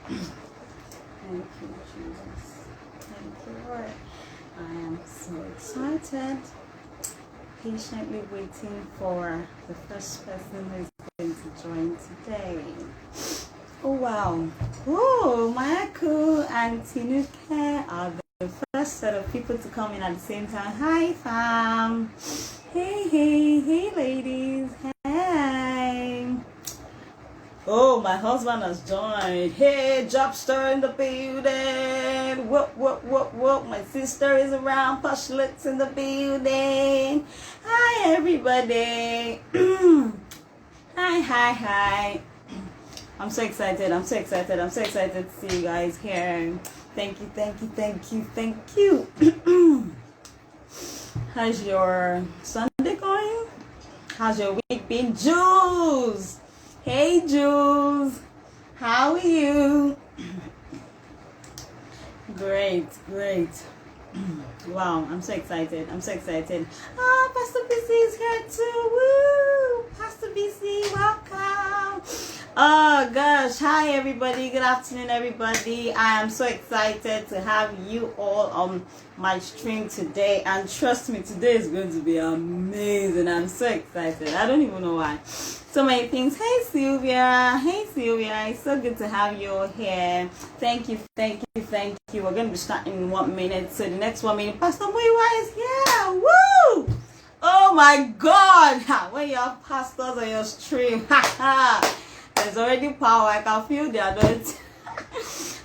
Thank you, Jesus. Thank you, Lord. I am so excited. Patiently waiting for the first person who is going to join today. Oh wow. Oh, Mayaku and Tinuke are the first set of people to come in at the same time. Hi fam. Hey ladies. Hey. Oh, my husband has joined. Hey, Jobster in the building. Whoop. My sister is around. Pushlets in the building. Hi, everybody. Hi. I'm so excited. I'm so excited to see you guys here. Thank you. How's your Sunday going? How's your week been? Jules! Hey, Jules! How are you? Great. Wow, I'm so excited. Ah, Pastor BC is here too. Woo! Pastor BC, welcome. Oh gosh, hi everybody. Good afternoon, everybody. I am so excited to have you all on my stream today, and trust me, today is going to be amazing. I'm so excited. I don't even know why. So many things. Hey Sylvia, it's so good to have you here. Thank you. We're going to be starting in 1 minute. So the next 1 minute, Pastor Muiwa is here. Woo! Oh my God! When you have pastors on your stream, there's already power. I can feel the anointing.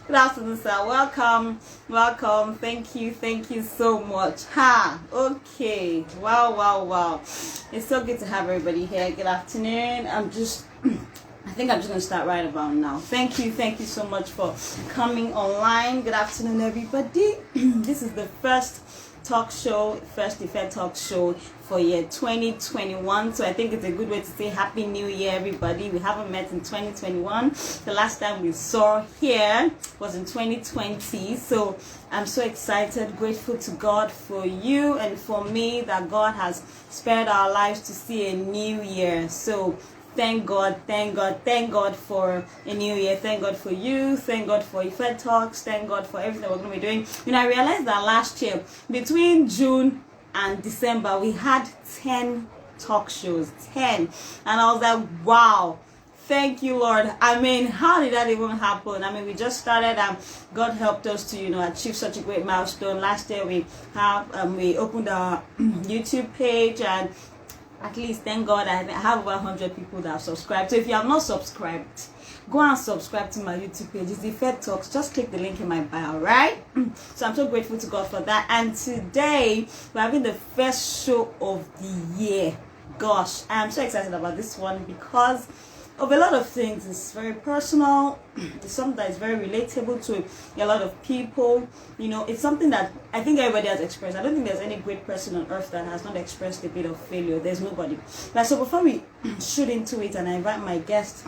Good afternoon, sir. Welcome. Thank you so much. Okay. Wow. It's so good to have everybody here. Good afternoon. I think I'm just going to start right about now. Thank you so much for coming online. Good afternoon, everybody. This is the first event talk show for year 2021. So I think it's a good way to say Happy New Year, everybody. We haven't met in 2021. The last time we saw here was in 2020. So I'm so excited, grateful to God for you and for me that God has spared our lives to see a new year. So thank God for a new year. Thank God for you. Thank God for Effect Talks. Thank God for everything we're going to be doing. I realized that last year, between June and December, we had 10 talk shows. 10. And I was like, wow. Thank you, Lord. How did that even happen? We just started and God helped us to, achieve such a great milestone. Last year, we opened our YouTube page, and at least, thank God, I have over 100 people that have subscribed. So if you have not subscribed, go and subscribe to my YouTube page. It's Effect Talks. Just click the link in my bio, right? So I'm so grateful to God for that. And today, we're having the first show of the year. Gosh, I'm so excited about this one because of a lot of things. It's very personal. It's something that is very relatable to a lot of people. It's something that I think everybody has experienced. I don't think there's any great person on earth that has not experienced a bit of failure. There's nobody. So before we shoot into it and I invite my guest,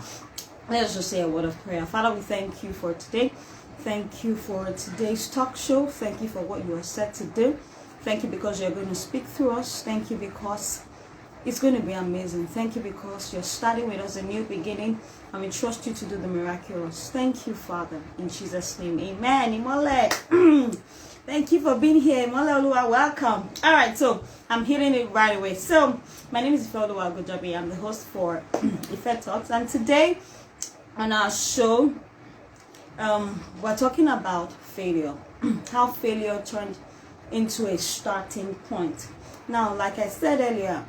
let's just say a word of prayer. Father, we thank you for today. Thank you for today's talk show. Thank you for what you are set to do. Thank you because you're going to speak through us. Thank you because it's going to be amazing. Thank you because you're starting with us a new beginning, and we trust you to do the miraculous. Thank you, Father, in Jesus' name. Amen. Imole. Thank you for being here. Imole Oluwa, welcome. All right, so I'm hitting it right away. So my name is Babatunde Ogunjobi. I'm the host for Effect Talks, and today on our show, we're talking about failure. How failure turned into a starting point. Now, like I said earlier,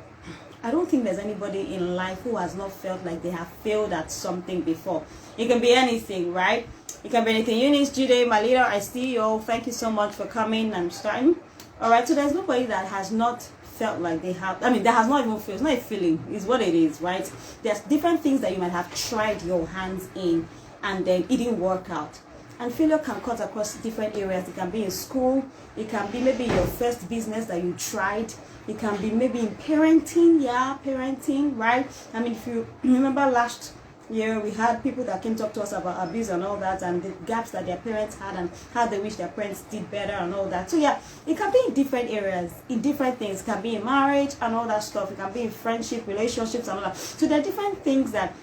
I don't think there's anybody in life who has not felt like they have failed at something before. It can be anything, right? It can be anything. Eunice, Jude, my leader, I see you all. Thank you so much for coming and starting. All right, so there's nobody that has not felt like they have, that has not even failed. It's not a feeling. It's what it is, right? There's different things that you might have tried your hands in and then it didn't work out. And failure can cut across different areas. It can be in school. It can be maybe your first business that you tried. It can be maybe in parenting. Yeah, parenting, right? If you remember last year, we had people that came talk to us about abuse and all that, and the gaps that their parents had and how they wish their parents did better and all that. So yeah, it can be in different areas, in different things. It can be in marriage and all that stuff. It can be in friendship, relationships and all that. So there are different things that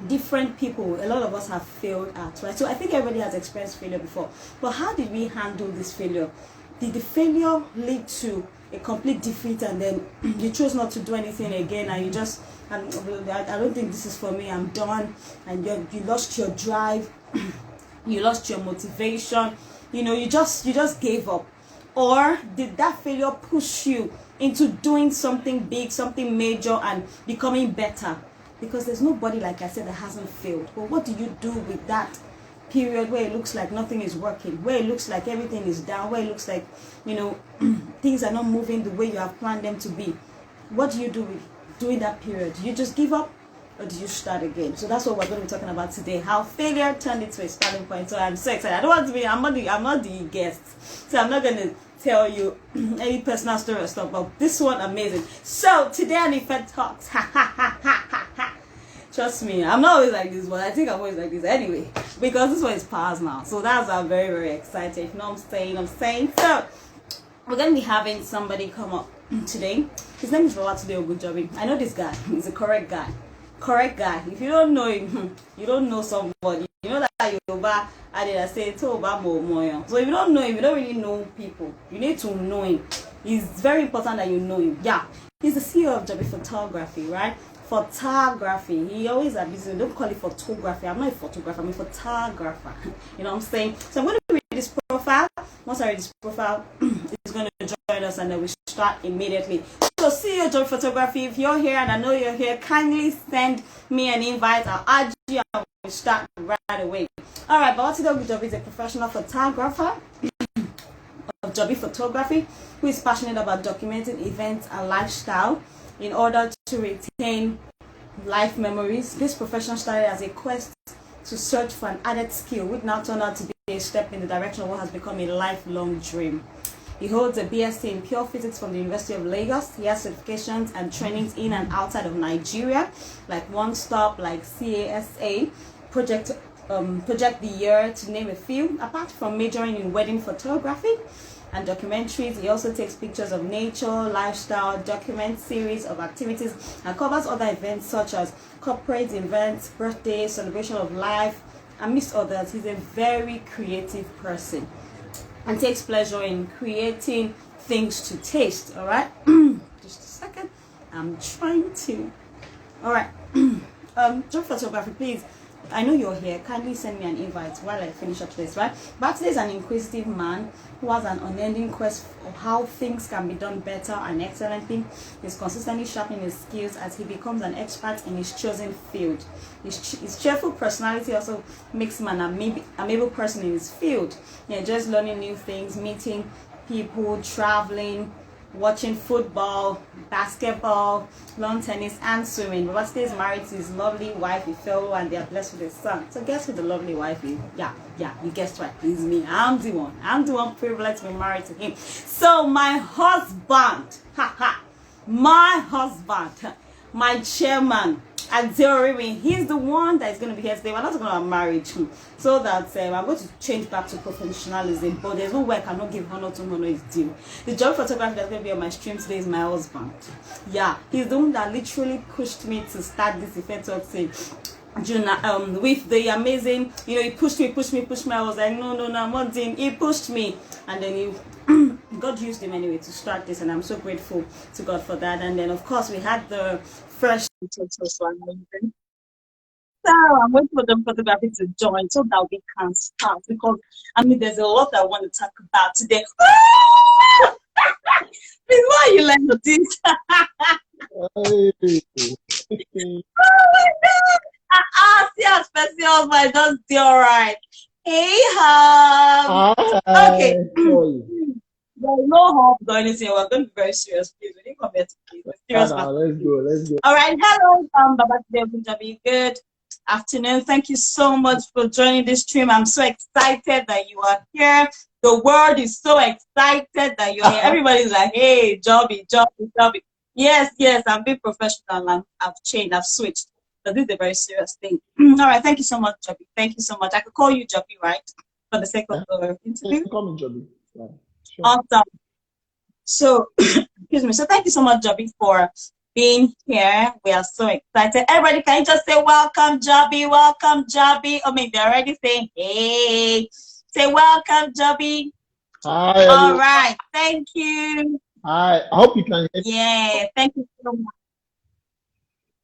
different people, a lot of us have failed at, right? So I think everybody has experienced failure before. But how did we handle this failure? Did the failure lead to a complete defeat and then you chose not to do anything again and you just, I don't think this is for me, I'm done, and you lost your drive, you lost your motivation, you just gave up? Or did that failure push you into doing something big, something major, and becoming better? Because there's nobody, like I said, that hasn't failed. But what do you do with that period where it looks like nothing is working, where it looks like everything is down, where it looks like, things are not moving the way you have planned them to be? What do you do during that period? Do you just give up, or do you start again? So that's what we're going to be talking about today, how failure turned into a starting point. So I'm so excited. I don't want to be, I'm not the guest, so I'm not going to tell you any personal story or stuff, but this one amazing. So today on Effect Talks, trust me, I'm not always like this, but I think I'm always like this anyway, because this one is past now. So that's why I'm very, very excited. If you know what I'm saying. So we're going to be having somebody come up today. His name is Babatunde Ogunjobi. I know this guy. He's a correct guy. Correct guy. If you don't know him, you don't know somebody. You know that Yoruba, I say, so if you don't know him, you don't really know people. You need to know him. It's very important that you know him. Yeah. He's the CEO of JobiPhotography, right? Photography. He always abuses it. Don't call it photography. I'm not a photographer. I'm a photographer. You know what I'm saying? So I'm going to read this profile. Once I read this profile, he's going to join us and then we start immediately. So CEO JobiPhotography, if you're here and I know you're here, kindly send me an invite. I'll add you and we'll start right away. All right, Babatunde Ogunjobi is a professional photographer of JobiPhotography who is passionate about documenting events and lifestyle in order to retain life memories. This profession started as a quest to search for an added skill, which now turned out to be a step in the direction of what has become a lifelong dream. He holds a BSc in pure physics from the University of Lagos. He has certifications and trainings in and outside of Nigeria, like One Stop, like CASA, Project the Year, to name a few. Apart from majoring in wedding photography and documentaries, he also takes pictures of nature, lifestyle, documents series of activities, and covers other events such as corporate events, birthdays, celebration of life, amidst others. He's a very creative person and takes pleasure in creating things to taste. All right, just a second, I'm trying to. All right, JobiPhotography, please, I know you're here, kindly send me an invite while I finish up this, right? Babatunde is an inquisitive man who has an unending quest for how things can be done better and excellently. He's consistently sharpening his skills as he becomes an expert in his chosen field. His cheerful personality also makes him an amiable person in his field. He enjoys learning new things, meeting people, traveling, watching football, basketball, lawn tennis, and swimming. Babatunde is married to his lovely wife, Ifeolu, and they are blessed with a son. So guess who the lovely wife is? Yeah, you guessed right. It's me. I'm the one privileged to be married to him. So my husband, my husband, my chairman, Adorimi, he's the one that is going to be here today. We're not going to marry him, so that I'm going to change back to professionalism. But there's no way I cannot give honor to honor is due. The job photographer that's going to be on my stream today is my husband. Yeah, he's the one that literally pushed me to start this event thing. With the amazing, he pushed me. I was like, no, I'm not doing. He pushed me, and then God used him anyway to start this, and I'm so grateful to God for that. And then, of course, we had the fresh. So I'm waiting for the photography to join so that we can start, because there's a lot I want to talk about today. Please, why are you like this? Oh my God! See how special my just do all right. Hey, okay. There's no hope or anything. We're going to be very serious, please. We didn't come here to please. Let's go. All right. Hello, Babatunde Ogunjobi. Good afternoon. Thank you so much for joining this stream. I'm so excited that you are here. The world is so excited that you're here. Everybody's like, hey, Joby. Yes. I'm being professional. I've changed. I've switched. But this is a very serious thing. All right. Thank you so much, Joby. Thank you so much. I could call you Joby, right? For the sake of the interview. Call me Joby. Yeah. Sure. Awesome. So, excuse me. So thank you so much, Joby, for being here. We are so excited. Everybody, can you just say welcome, Joby? Welcome, Joby. I mean, they're already saying, hey. Say welcome, Joby. Hi, everyone. All right. Thank you. Hi. I hope you can hear me. Yeah. Thank you so much.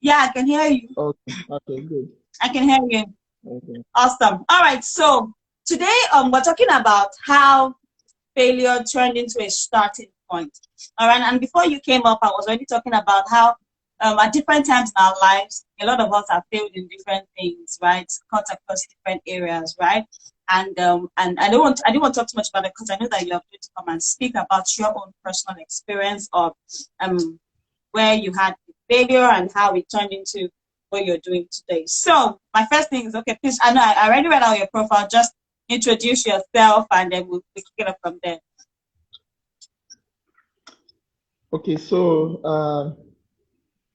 Yeah, I can hear you. Okay, good. I can hear you. Okay. Awesome. All right. So today, we're talking about how failure turned into a starting point. All right. And before you came up, I was already talking about how at different times in our lives, a lot of us have failed in different things, right? Cut across different areas, right? And I didn't want to talk too much about it because I know that you are going to come and speak about your own personal experience of where you had failure and how it turned into what you're doing today. So my first thing is, okay, please, I know I already read out your profile, just introduce yourself and then we'll pick it up from there. Okay, so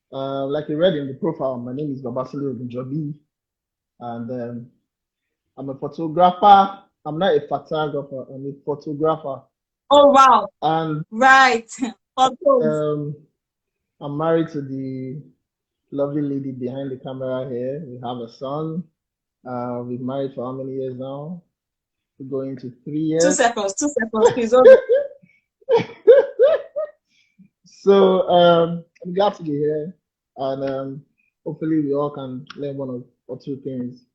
like you read in the profile, my name is Babatunde Ogunjobi, and I'm a photographer. I'm not a photographer, I'm a photographer. Oh wow. And right. I'm married to the lovely lady behind the camera here. We have a son. We've married for how many years now? We're going to 3 years. 2 seconds, please. So I'm glad to be here, and hopefully we all can learn one or two things.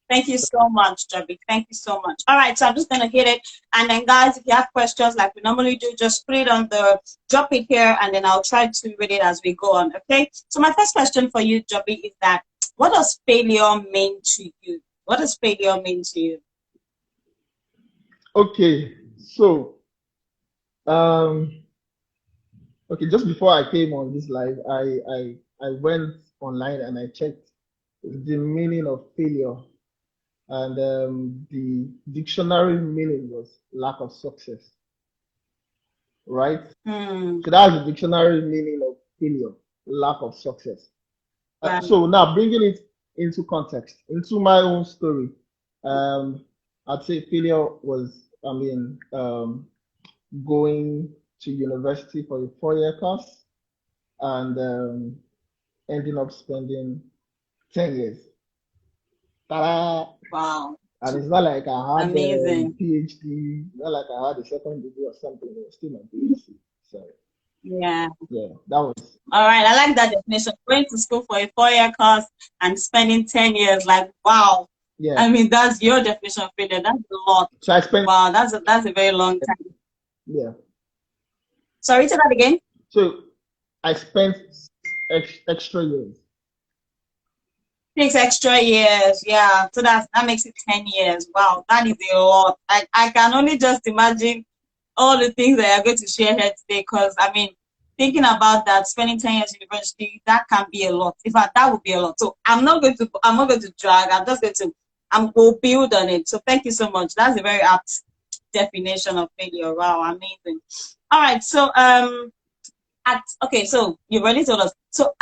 Thank you so much, Joby. Thank you so much. All right, so I'm just gonna hit it, and then guys, if you have questions like we normally do, just put it on the drop it here, and then I'll try to read it as we go on. Okay. So my first question for you, Joby, is that what does failure mean to you? What does failure mean to you? Okay, so okay, just before I came on this live, I went online and I checked the meaning of failure, and the dictionary meaning was lack of success, right? So that's the dictionary meaning of failure, lack of success. So now bringing it into context, into my own story, I'd say failure was, going to university for a 4-year course and ending up spending 10 years. Ta-da! Wow. And it's not like I had Amazing. a PhD, not like I had a second degree or something. It was still my PhD. So yeah, that was. All right, I like that definition. Going to school for a 4-year course and spending 10 years, like wow. Yeah. I mean, that's your definition of failure. That's a lot. So I spent. Wow, that's a very long time. Yeah. Sorry, say that again. So I spent extra years. 6 extra years, yeah. So that makes it 10 years. Wow, that is a lot. I can only just imagine all the things that you're going to share here today. Because I mean, thinking about that, spending 10 years in university, that can be a lot. In fact, that would be a lot. So I'm not going to drag. I'm going to build on it. So thank you so much. That's a very apt definition of failure. Wow, amazing. All right. So so you already told us. So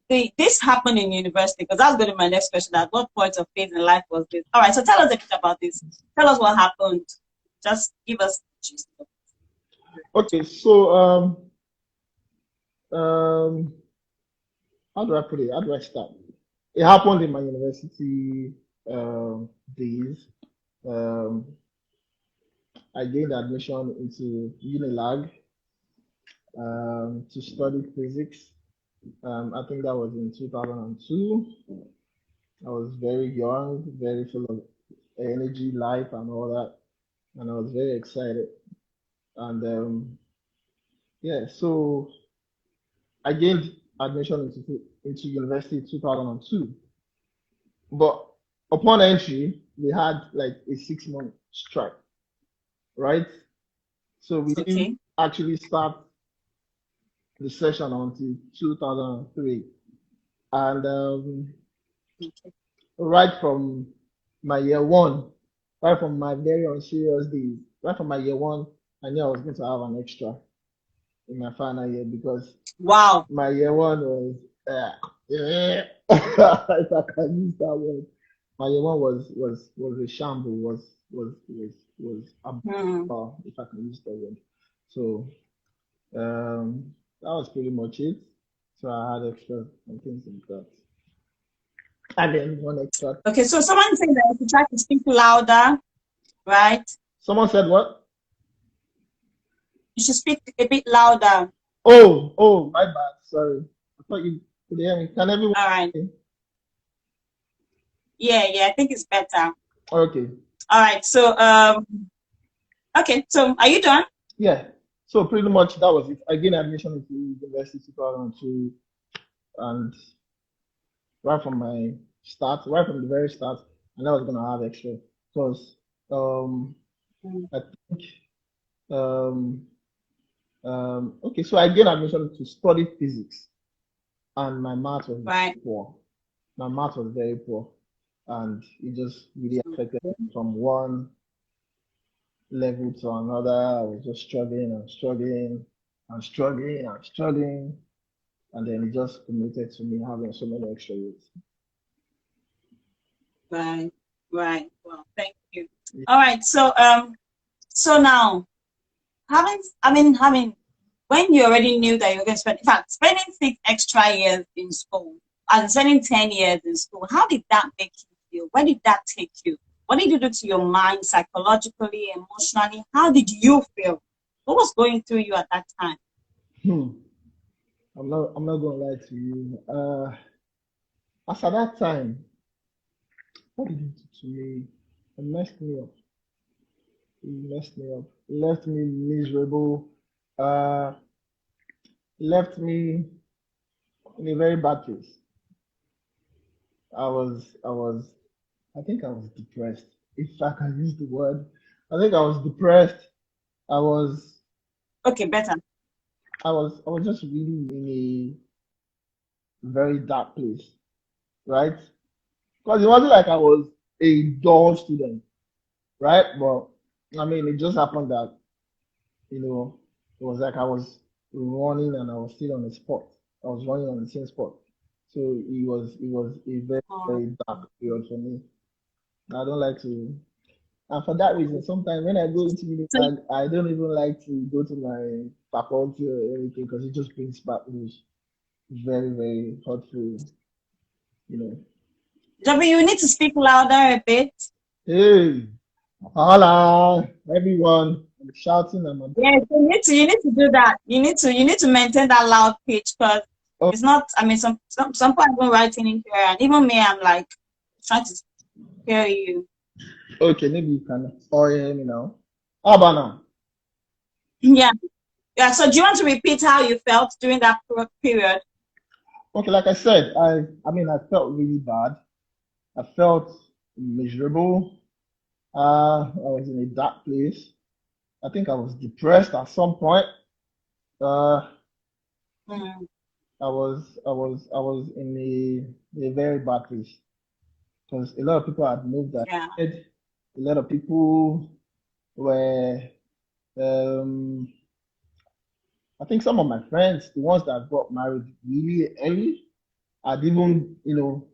this happened in university, because that's going to be my next question. At what point of phase in life was this? All right. So tell us a bit about this. Tell us what happened. Just give us the gist. Okay, so how do I put it? How do I start? It happened in my university days. I gained admission into Unilag to study physics. I think that was in 2002. I was very young, very full of energy, life, and all that, and I was very excited. And yeah, so I gained admission into university in 2002. But upon entry, we had like a 6-month strike, right? So we didn't actually start the session until 2003. And right from my year one, right from my very unserious days, right from my year one, I knew I was going to have an extra in my final year, because wow, my year one was if I can use that word. My year one was a shamble, was if I can use that word. So that was pretty much it. So I had extra and things like that. And then one extra. Okay, so someone said that if you try to speak louder, right? Someone said what? You should speak a bit louder. Oh, my bad. Sorry. I thought you could hear me. Can everyone All right. hear me? Yeah, I think it's better. Okay. All right. So okay. So are you done? Yeah. So pretty much that was it. I gained admission into university 2002, and right from my start, right from the very start, I know I was gonna have extra because I think um okay, so I gained admission to study physics, and my math was Right. poor. My math was very poor, and it just really affected me from one level to another. I was just struggling and struggling and struggling and struggling, and then it just committed to me having so many extra years. Right. Well, thank you. All right. So now having when you already knew that you were going to spend, in fact, spending 6 extra years in school and spending 10 years in school, how did that make you feel? Where did that take you? What did you do to your mind psychologically, emotionally? How did you feel? What was going through you at that time? Hmm. I'm not gonna lie to you. As at that time, what did it do to me? It messed me up. It messed me up. It left me miserable. Uh, left me in a very bad place. I think I was depressed. If I can use the word, I think I was depressed. I was, Okay, better. I was just really in a very dark place, right? Because it wasn't like I was a dull student, right? But I mean, it just happened that, it was like I was running and I was still on the spot. I was running on the same spot. So it was a very, Oh, very dark period for me. I don't like to, and for that reason, sometimes when I go into uni, so, I don't even like to go to my faculty or anything because it just brings back those very, very hurtful, you know. Joby, you need to speak louder a bit. Hey, hola, everyone. I'm shouting. Yes, you need to do that. You need to maintain that loud pitch because Oh, it's not. I mean, some people are even writing in here, and even me, I'm like trying to hear you. okay, maybe you can all hear me now. How about now? Yeah, yeah. So do you want to repeat how you felt during that period? Okay, like I said, I mean, I felt really bad. I felt miserable. I was in a dark place. I think I was depressed at some point. Uh, Mm, I was in a very bad place because a lot of people had moved yeah. ahead. A lot of people were, um, I think some of my friends, the ones that got married really early, had even,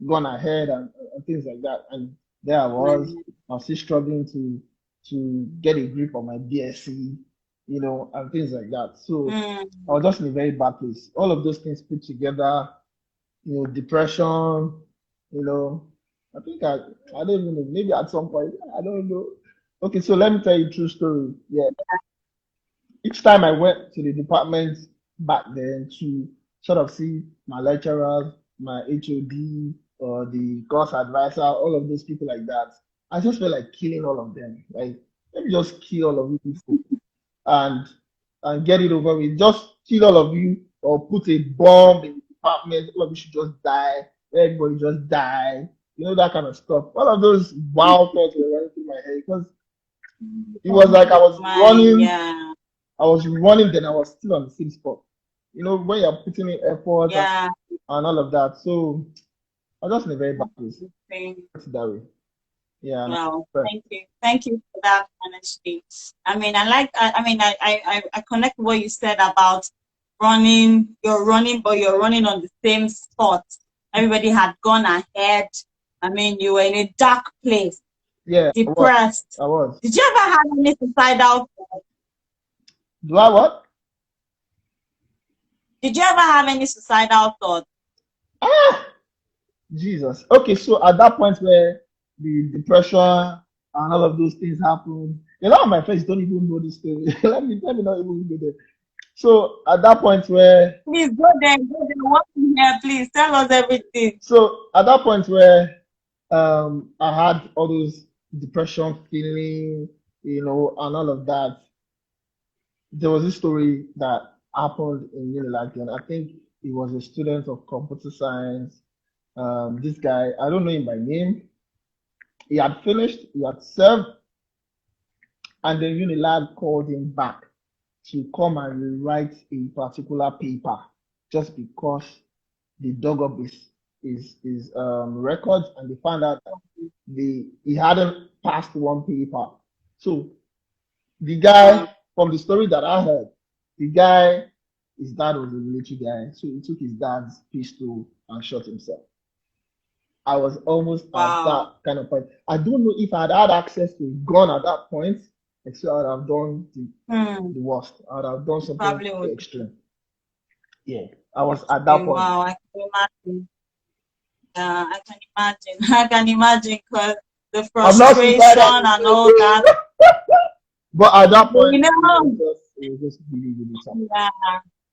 gone ahead and things like that. And there Mm, I was still struggling to get a grip on my BSc, and things like that. So I mm, was just in a very bad place. All of those things put together, depression, I think I don't even know, maybe at some point, I don't know. Okay, so let me tell you a true story. Yeah, each time I went to the department back then to sort of see my lecturers, my HOD, or the course advisor, all of those people like that, I just felt like killing all of them. Like, let me just kill all of you people and get it over with. Just kill all of you or put a bomb in the department. All of you should just die. Everybody just die. That kind of stuff. All of those wild thoughts were running through my head because it was like yeah, I was running, then I was still on the same spot. When you're putting in effort yeah. and all of that. So I was just in a very bad place. Okay. Put it that way. Yeah. Wow, thank you for that honesty. I mean, I connect what you said about running. You're running, but you're running on the same spot. Everybody had gone ahead. I mean, you were in a dark place, Yeah, I was. depressed. I was. Did you ever have any suicidal thoughts? Do I what? Did you ever have any suicidal thoughts? Ah, Jesus. Okay, so at that point where the depression and all of those things happened, a lot of my friends don't even know this story. Let me not even go there. So at that point where Please go there, go there. What in here, please tell us everything. so at that point where I had all those depression feeling, and all of that, there was this story that happened in Unilag, and I think he was a student of computer science. This guy, I don't know him by name. He had finished, he had served, and then Unilag called him back to come and rewrite a particular paper just because they dug up his records and they found out that he hadn't passed one paper. So the guy, from the story that I heard, the guy, his dad was a military guy, so he took his dad's pistol and shot himself. I was almost at that Wow. kind of point. I don't know if I had access to a gun at that point, except I would have done the worst. I would have done something Probably would. extreme. Yeah, I was at that point. Wow, I can imagine. I can imagine. I can imagine because the I'm not frustration suicidal, and all that. but at that point, You know, it was just really, really tough. yeah,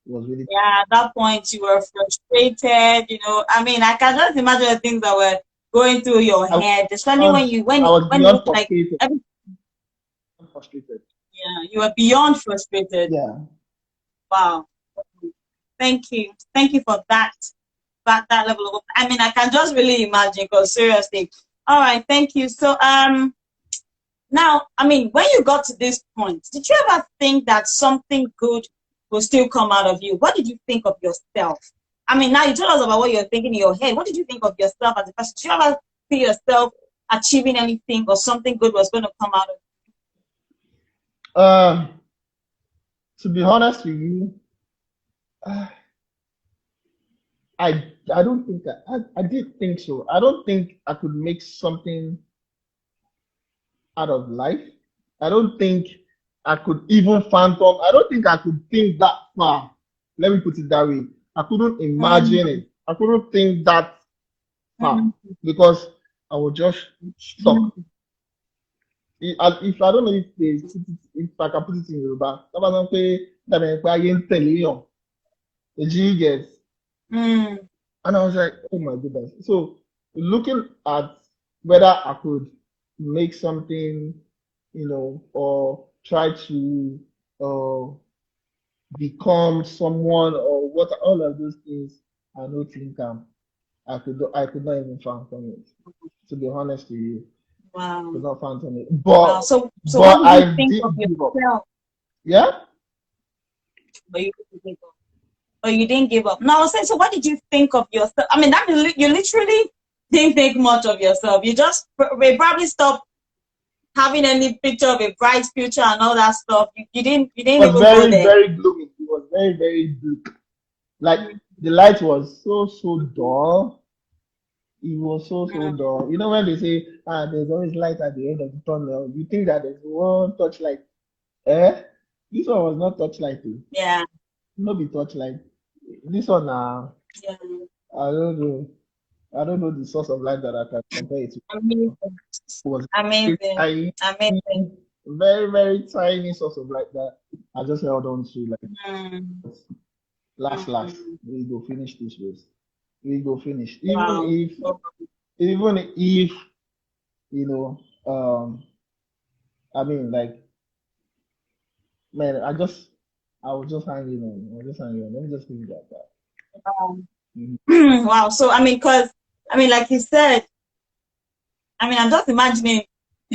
It was really yeah. At that point, you were frustrated. You know, I mean, I can just imagine the things that were going through your I head, especially when you I was when it beyond looked like frustrated. every, Frustrated. yeah, you were beyond frustrated. Yeah. Wow. Thank you for that level of. I mean, I can just really imagine. Because seriously, all right. Thank you. So now, I mean, when you got to this point, did you ever think that something good will still come out of you? What did you think of yourself? I mean, now you told us about what you're thinking in your head. What did you think of yourself as a person? Did you ever see yourself achieving anything or something good was going to come out of Uh, to be honest with you, uh, I don't think I did think so. I don't think I could make something out of life. I don't think I could even phantom. I don't think I could think that far. Let me put it that way. I couldn't you? imagine it. I couldn't think that far Mm, because I was just stuck. mm, If I don't know if I can put it in Yoruba, tá bá sọ pé dàbí ẹni pé ayé ń tẹ̀lé yàn, èjì you get. mm, And I was like, oh my goodness. So looking at whether I could make something, or try to uh, become someone or what all of those things, I don't think I could not even fathom it. To be honest with you, wow. could not fathom it. Wow. But So what did you I think of did give up. yourself? Yeah. But you didn't give up. Or you didn't give up. No, I was saying, so what did you think of yourself? I mean, that you literally didn't think much of yourself. You just probably stopped having any picture of a bright future and all that stuff. You It didn't was even go very, there. very gloomy. It was very, very bleak. Like the light was so dull. It was so Mm, dull. You know when they say, there's always light at the end of the tunnel, you think that there's one touchlight. Eh? This one was not touchlight. yeah. No be touchlight. This one Yeah. I don't know. I don't know the source of light that I can compare it to. Amazing. It was a Amazing. tiny, Amazing. very, very tiny source of light that I just held on to like Mm, last. mm, We go finish this race. We go finish. wow. Even if, you know, I mean like man, I was just hanging on. I was just hanging on. Let me just leave it at that. Um, Mhm. wow. So I mean, like you said, I mean, I'm just imagining.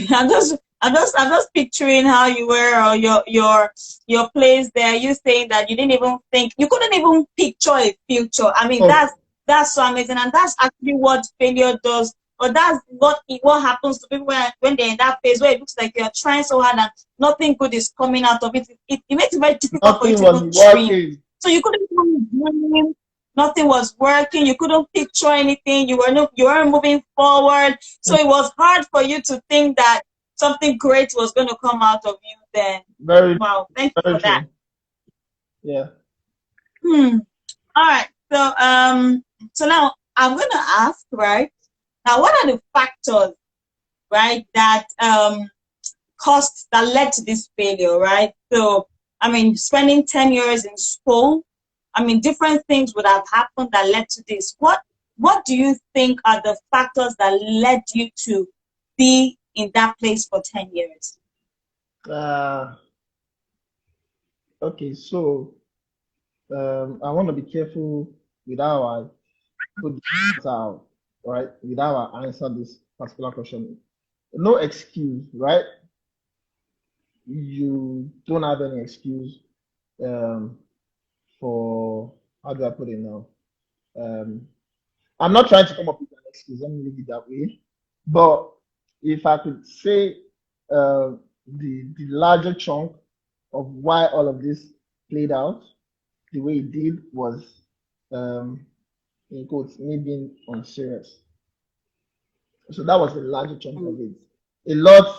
I'm just picturing how you were or your place there. You saying that you didn't even think you couldn't even picture a future. I mean, Oh, that's so amazing, and that's actually what failure does. Or that's what happens to people when they're in that phase where it looks like you're trying so hard and nothing good is coming out of it. It makes it very difficult for you nothing to was even dream. working. So you couldn't even dream. Nothing was working. You couldn't picture anything. You weren't moving forward. So it was hard for you to think that something great was going to come out of you then. Very, Wow, thank you very for that. true. Yeah. Hmm. All right. So now I'm gonna ask, right? Now, what are the factors, right, that caused that led to this failure, right? So, I mean, spending 10 years in school, I mean, different things would have happened that led to this. What do you think are the factors that led you to be in that place for 10 years? Uh, okay, so I want to be careful with how I put this out, right? With how I answer this particular question. No excuse, right? You don't have any excuse um, for, how do I put it now? Um, I'm not trying to come up with an excuse. Let me leave it that way. But if I could say the larger chunk of why all of this played out the way it did was, um, in quotes, me being unserious. So that was the larger chunk of Mm. it. A lot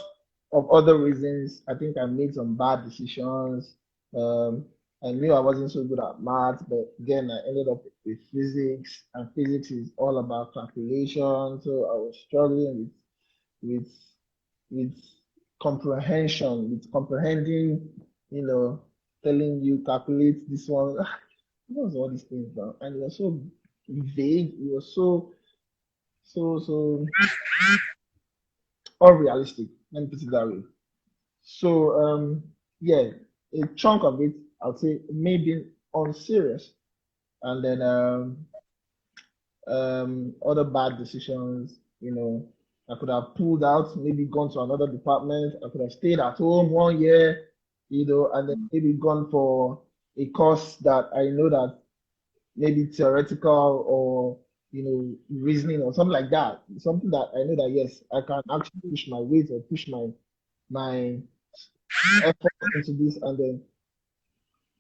of other reasons. I think I made some bad decisions. Um, I knew I wasn't so good at math, but again, I ended up with physics, and physics is all about calculation. So I was struggling with with comprehension, with comprehending, you know, telling you calculate this one. What was all these things now? And it was so vague. It was so unrealistic. Let me put it that way. So yeah, a chunk of it, I'll say maybe unserious, and then other bad decisions. I could have pulled out, maybe gone to another department. I could have stayed at home 1 year, and then maybe gone for a course that I know that maybe theoretical or reasoning or something like that. Something that I know that yes, I can actually push my weight or push my effort into this, and then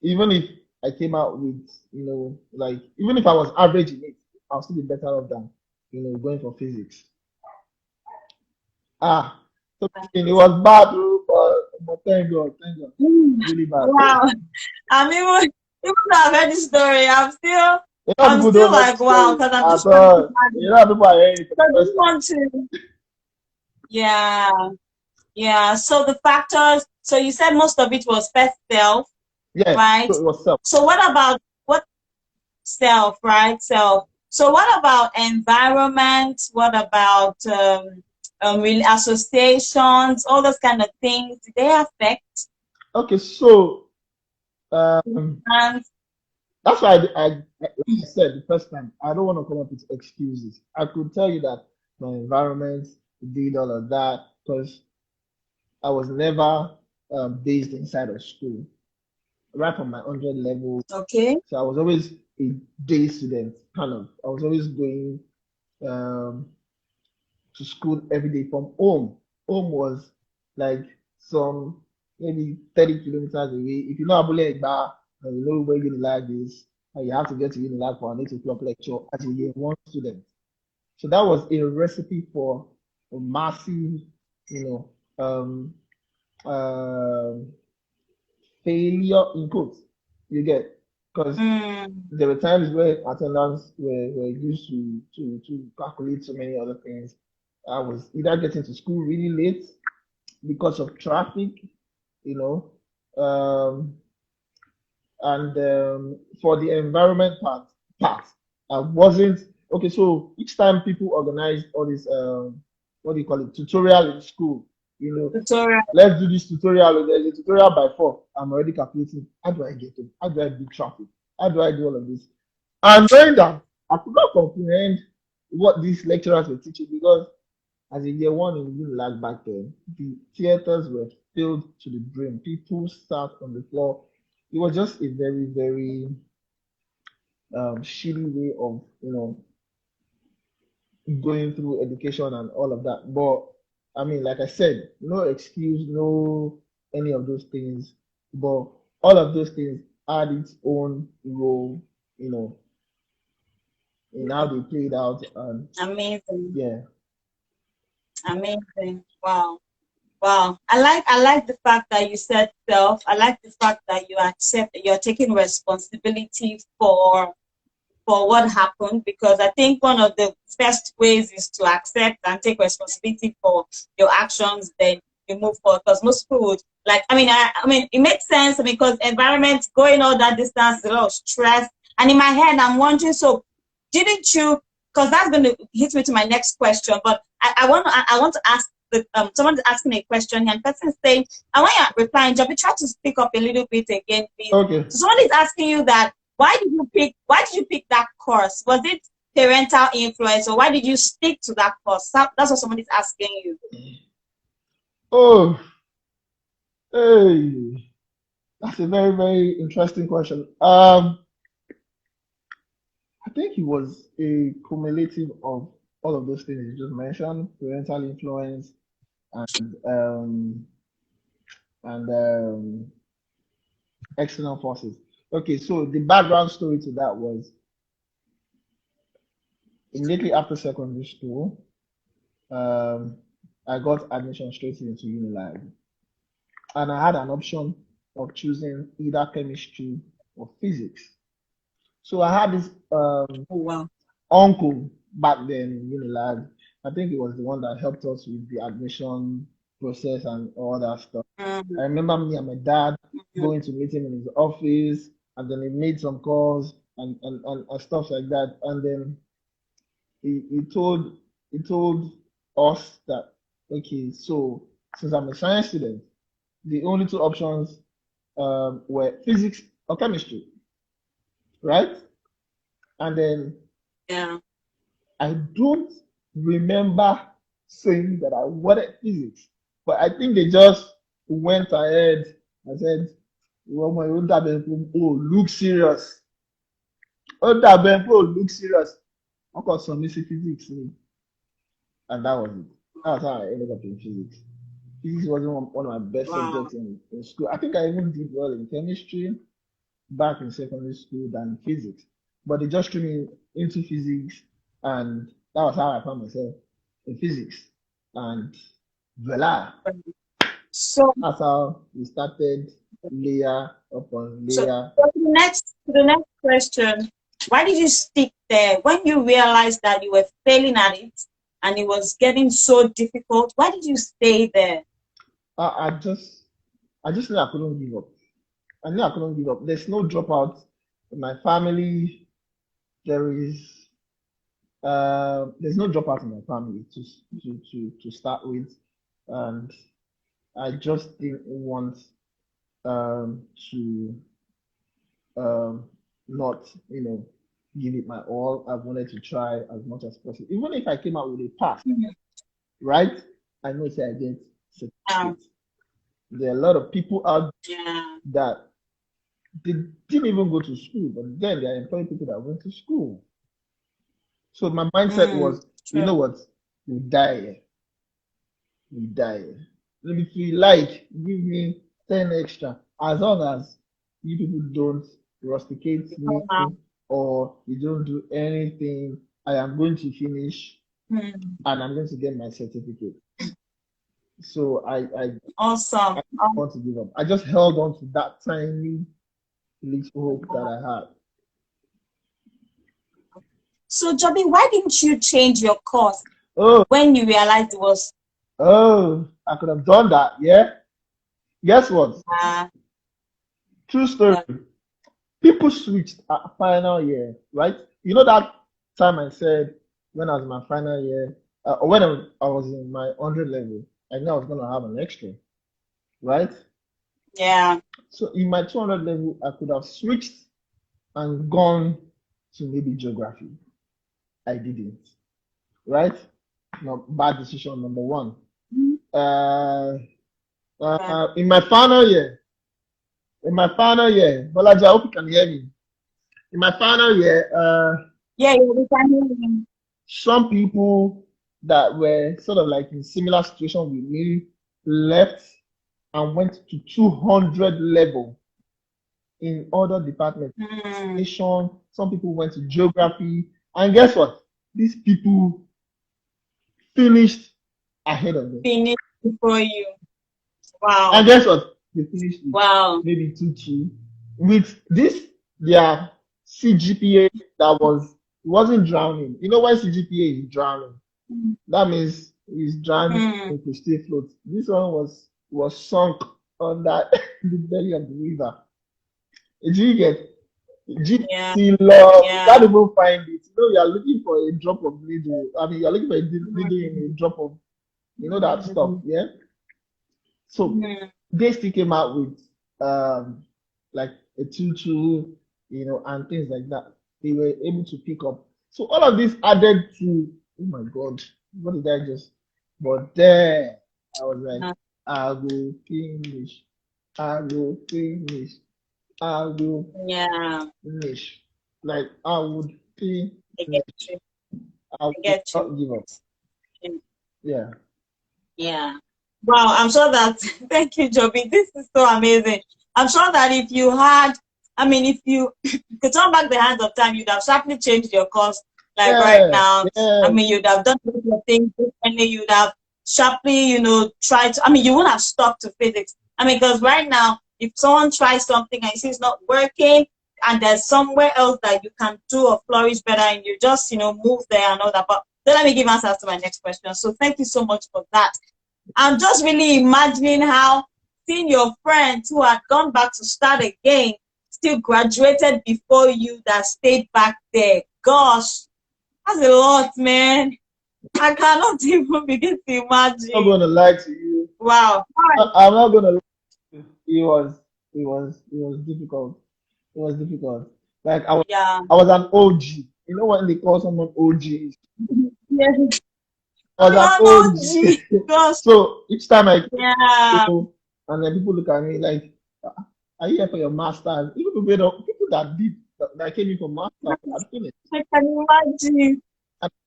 even if I came out with, like even if I was average in it, I'll still be better off than, going for physics. Ah, so it was bad, oh, but thank God, Mm. really bad. Wow. I'm even though I've heard this story, A lot of I'm people still don't know like, the wow, story because I'm at just trying to all. A imagine. lot of people are hearing it for So the I first just time. want to, yeah, yeah. So the factors, so you said most of it was first self, Yeah, right? so it was self. So what about what self, right? Self. So what about environment? What about associations, all those kind of things? Do they affect? Okay, so um, And that's why like I said the first time, I don't want to come up with excuses. I could tell you that my environment did all of that because I was never based inside of school, right from my 100 level. okay. So I was always a day student, kind of. I was always going um, to school every day from home. Home was like some maybe 30 kilometers away. If you know Abule Egba, and you know where Unilag is, and you have to get to Unilag for an 8 o'clock lecture as a year one student. So that was a recipe for a massive, you know, um, failure in quotes. You get, because Mm, there were times where attendance were used to calculate so many other things. I was either getting to school really late because of traffic, you know, and for the environment part, I wasn't okay. So each time people organize all this, what do you call it, tutorial in school, tutorial. let's do this tutorial. There's a tutorial by 4. I'm already calculating. How do I get to? How do I beat traffic? How do I do all of this? And knowing that, I could not comprehend what these lecturers were teaching because as a year one in Unilag back then, the theaters were filled to the brim. People sat on the floor. It was just a very, very shitty way of, going through education and all of that. But I mean, like I said, no excuse, no any of those things. But all of those things had its own role, you know, in how they played out. And Amazing. yeah, Amazing. Wow. Wow. I like the fact that you said self. I like the fact that you accept you're taking responsibility for for what happened, because I think one of the best ways is to accept and take responsibility for your actions, then you move forward. Because most people would like, I mean, it makes sense because environment, going all that distance, a lot of stress. And in my head, I'm wondering, so didn't you? Because that's going to hit me to my next question. But I want to ask someone's asking a question here, and person is saying, and when you're replying, Joby, try to speak up a little bit again, please. Okay. So someone is asking you that why did you pick that course? Was it parental influence, or why did you stick to that course? That's what someone is asking you. Oh, hey, that's a very, very interesting question. I think it was a cumulative of all of those things you just mentioned: parental influence and external forces. Okay, so the background story to that was immediately after secondary school, I got admission straight into Unilag, and I had an option of choosing either chemistry or physics. So I had this Oh, wow. uncle back then in Unilag. I think it was the one that helped us with the admission process and all that stuff. I remember me and my dad going to meet him in his office, and then he made some calls and stuff like that. And then he told us that, okay, so since I'm a science student, the only two options were physics or chemistry, right? And then Yeah. I don't remember saying that I wanted physics, but I think they just went ahead and said, well, my own look serious. Look serious. I got some physics, and that was it. That's how I ended up in physics. Physics wasn't one of my best subjects in school. I think I even did well in chemistry back in secondary school than physics, but they just threw me into physics, and that was how I found myself in physics. And voila, So that's how we started layer upon So layer. to the next question, why did you stick there when you realized that you were failing at it and it was getting so difficult? Why did you stay there? I just knew I couldn't give up. I knew I couldn't give up. There's no dropout in my family. There's no dropout in my family to start with, and I just didn't want to not give it my all. I wanted to try as much as possible, even if I came out with a pass, right? I know say I get certificate. There are a lot of people out that they didn't even go to school, but then they are employing people that went to school. So my mindset was, you know what, we die here. We die here. If you like, give me 10 extra. As long as you people don't rusticate me or you don't do anything, I am going to finish and I'm going to get my certificate. So I Awesome. I didn't want to give up. I just held on to that tiny little hope that I had. So, Joby, why didn't you change your course when you realized it was? Oh, I could have done that. Yeah. Guess what? True story. People switched at final year, right? You know that time I said when I was in my final year, or when I was in my 100 level, I knew I was going to have an extra, right? Yeah. So in my 200 level, I could have switched and gone to maybe geography. I didn't, right? No, bad decision number one. In my final year, Bolaji, I hope you can hear me. In my final year, yeah, we can hear you. Some people that were sort of like in similar situation with me left and went to 200 level in other departments. Some people went to geography, and guess what? These people finished ahead of me. Finished before you. Wow. And guess what? They finished with maybe 2-2. With this, their CGPA that wasn't drowning. You know why CGPA is drowning? That means he's drowning in prestige float. This one was sunk under the belly of the river. Did you get Yeah. GC law? You Yeah. can't even find it. You know, you are looking for a drop of needle. I mean, you're looking for a needle in a drop of, you know, that stuff. Yeah. So they still came out with like a tutu, you know, and things like that. They were able to pick up. So all of this added to, oh my God, what did I just? But there, I was like, I will finish. I will finish. I will finish. Like I would finish. I get you. I will not give up. Yeah. Yeah. Wow, I'm sure that, thank you, Joby. This is so amazing. I'm sure that if you had, I mean, if you could turn back the hands of time, you'd have sharply changed your course, like right now. I mean, you'd have done your things differently. You'd have sharply, you know, tried to, I mean, you wouldn't have stuck to physics. I mean, because right now, if someone tries something and you see it's not working, and there's somewhere else that you can do or flourish better, and you just, you know, move there and all that. But then let me give answers to my next question. So thank you so much for that. I'm just really imagining how seeing your friends who had gone back to start again still graduated before you that stayed back there. Gosh, that's a lot, man. I cannot even begin to imagine. I'm not gonna lie to you. Wow. I'm not gonna lie to you. It was difficult. It was difficult. Like I was an OG. You know when they call someone OG? Yes. I was an OG. So each time I go, and then people look at me like, are you here for your masters? Even people that came in for masters, I finished. I can imagine.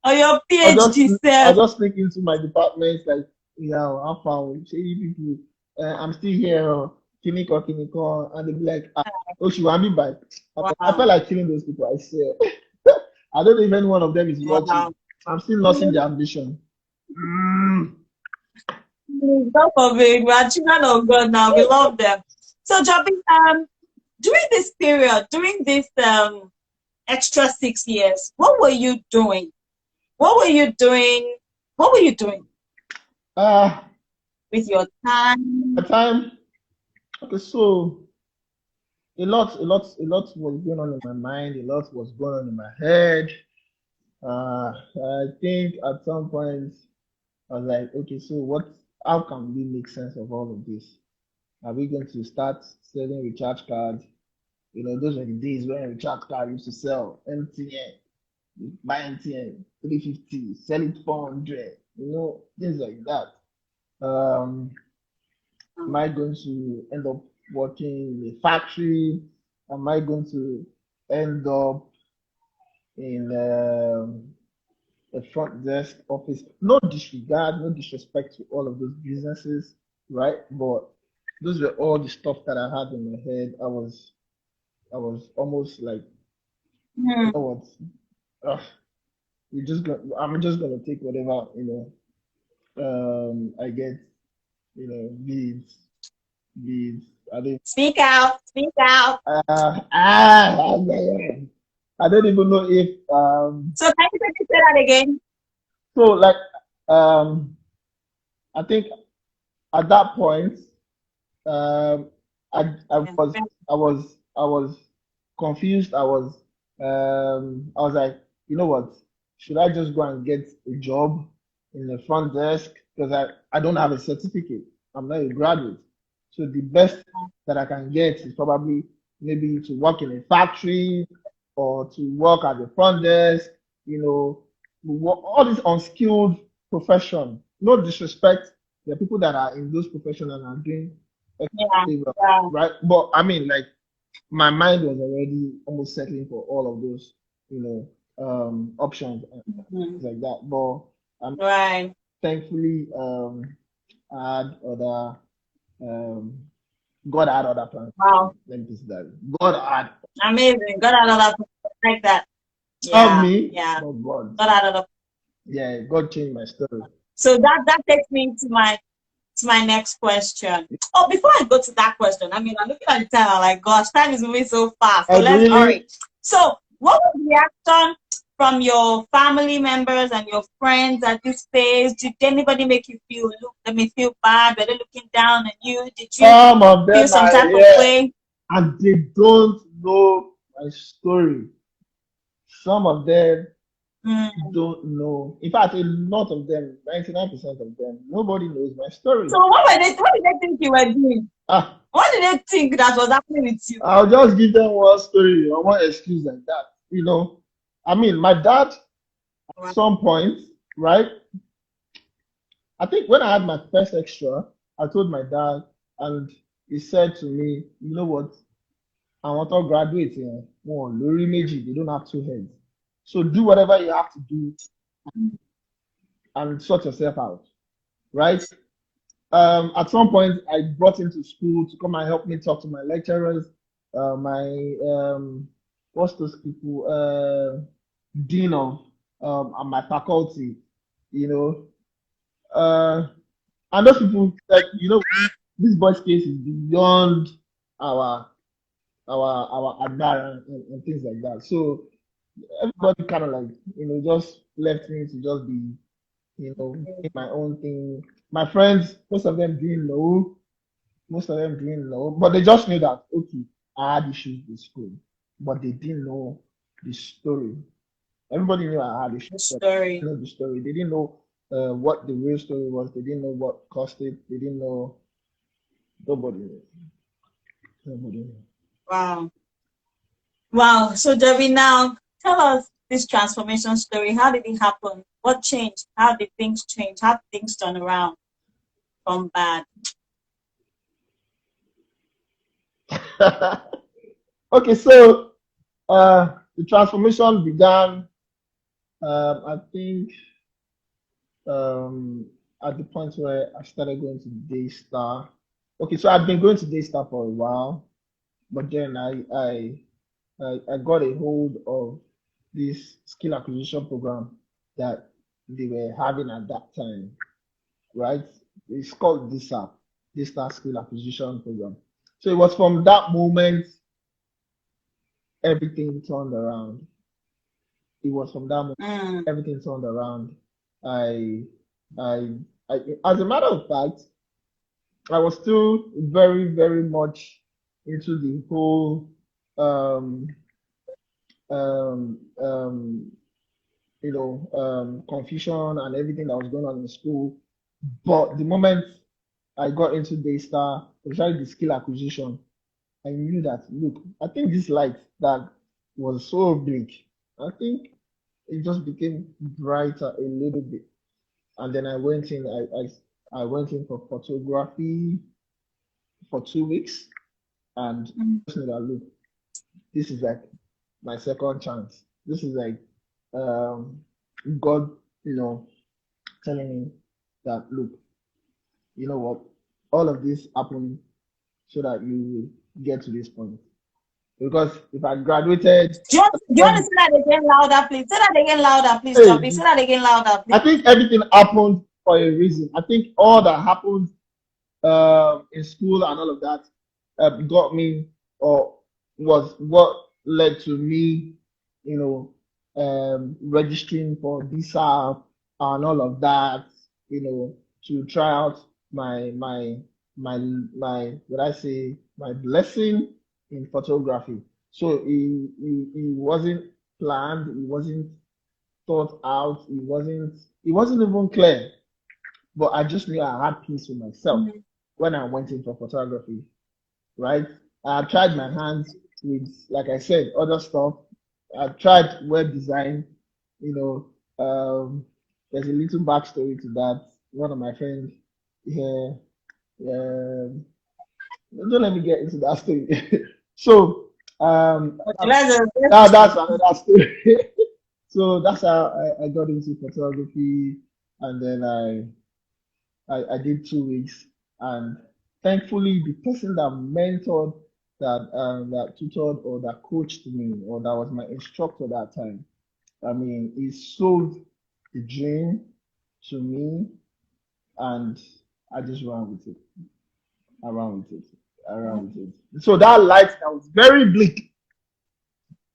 Or your PhD I just sneak into my department like, yeah, how far shady people. I'm still here, Kiniko, and they be like, oh, she want me back. I felt like killing those people. I swear. I don't know if any one of them is watching. I'm still losing the ambition. God forbid, we are children of God now. We love them. So, Joby, during this period, during this extra 6 years, what were you doing? What were you doing? What were you doing? With your time? Okay, so a lot was going on in my mind. A lot was going on in my head. I think at some point I was like, okay, so how can we make sense of all of this? Are we going to start selling recharge cards? You know, those were the days when recharge card used to sell MTN. Buy MTN 350, sell it 400, you know, things like that. Am I going to end up working in a factory? Am I going to end up in a front desk office? No disregard, no disrespect to all of those businesses, right? But those were all the stuff that I had in my head. I was almost like, you know what? I'm just gonna take whatever, you know, I get, you know, beads. I think Speak out. I don't even know if So can you say that again? so like I think at that point I was confused. I was like, you know what? Should I just go and get a job in the front desk? Because I don't have a certificate. I'm not a graduate. So the best that I can get is probably maybe to work in a factory or to work at the front desk, you know, all this unskilled profession. No disrespect. There are people that are in those professions and are doing right? But I mean, like, my mind was already almost settling for all of those, you know, options and things like that. But thankfully, I had other, God had other plans. Wow. Let me just that. God had. Amazing. God had other plans like that. Not me. Yeah. But God. God had other. Yeah, God changed my story. So that takes me to my next question. Oh, before I go to that question, I mean, I'm looking at the time. I'm like, gosh, time is moving so fast. So let's hurry. So, what was the reaction from your family members and your friends at this phase? Did anybody make you feel, look, let me feel bad? Were they looking down on you? Did you Some of feel them some are type of here way? and they don't know my story. Some of them don't know. In fact, a lot of them, 99% of them, nobody knows my story. So what did they think you were doing? What did they think that was happening with you? I'll just give them one story or one excuse like that. You know, I mean, my dad, at some point, right? I think when I had my first extra, I told my dad, and he said to me, you know what? I want to graduate here. One, Lori Meji, they don't have two heads. So do whatever you have to do and sort yourself out, right? At some point, I brought him to school to come and help me talk to my lecturers, my what's those people, dean of and my faculty, you know, and those people said, you know, this boy's case is beyond our admire and things like that. So everybody kind of like, you know, just left me to just be, you know, doing my own thing. My friends, most of them didn't know, but they just knew that, okay, I had issues with school, but they didn't know the story. Everybody knew I had issues, but they didn't know the story. They didn't know what the real story was. They didn't know what caused it. They didn't know. Nobody knew. Nobody knew. Wow. Wow. So, Joby, now tell us this transformation story. How did it happen? What changed? How did things change? How did things turn around from bad? Okay, so the transformation began, I think, at the point where I started going to Daystar. Okay, so I've been going to Daystar for a while, but then I got a hold of this skill acquisition program that they were having at that time, right? It's called Daystar Skill Acquisition Program. So it was from that moment everything turned around. It was from that moment everything turned around. I, I, as a matter of fact, I was still very, very much into the whole um, um, um, confusion and everything that was going on in school. But the moment I got into Daystar, especially the skill acquisition, I knew that, look, I think this light that was so big, I think it just became brighter a little bit. And then I went in, I went in for photography for 2 weeks, and just knew that, look, this is like my second chance. This is like God, telling me that, look, you know what, all of this happened so that you get to this point. Because if I graduated, Do you want to say that again louder, please? Say that again louder, please, Joby. Say that again louder, please. I think everything happened for a reason. I think all that happened in school and all of that got me, or was what led to me, registering for visa and all of that, to try out my what I say, my blessing in photography. So it wasn't planned, it wasn't thought out, it wasn't even clear. But I just knew I had peace with myself when I went in for photography, right? I tried my hands with, like I said, other stuff. I tried web design, you know. There's a little backstory to that. One of my friends here, don't let me get into that story. So, that's another story. So that's how I got into photography, and then I did 2 weeks, and thankfully the person that mentored, that tutored or that coached me, or that was my instructor that time, I mean, he sold the dream to me, and I just ran with it. I ran with it. So that light that was very bleak,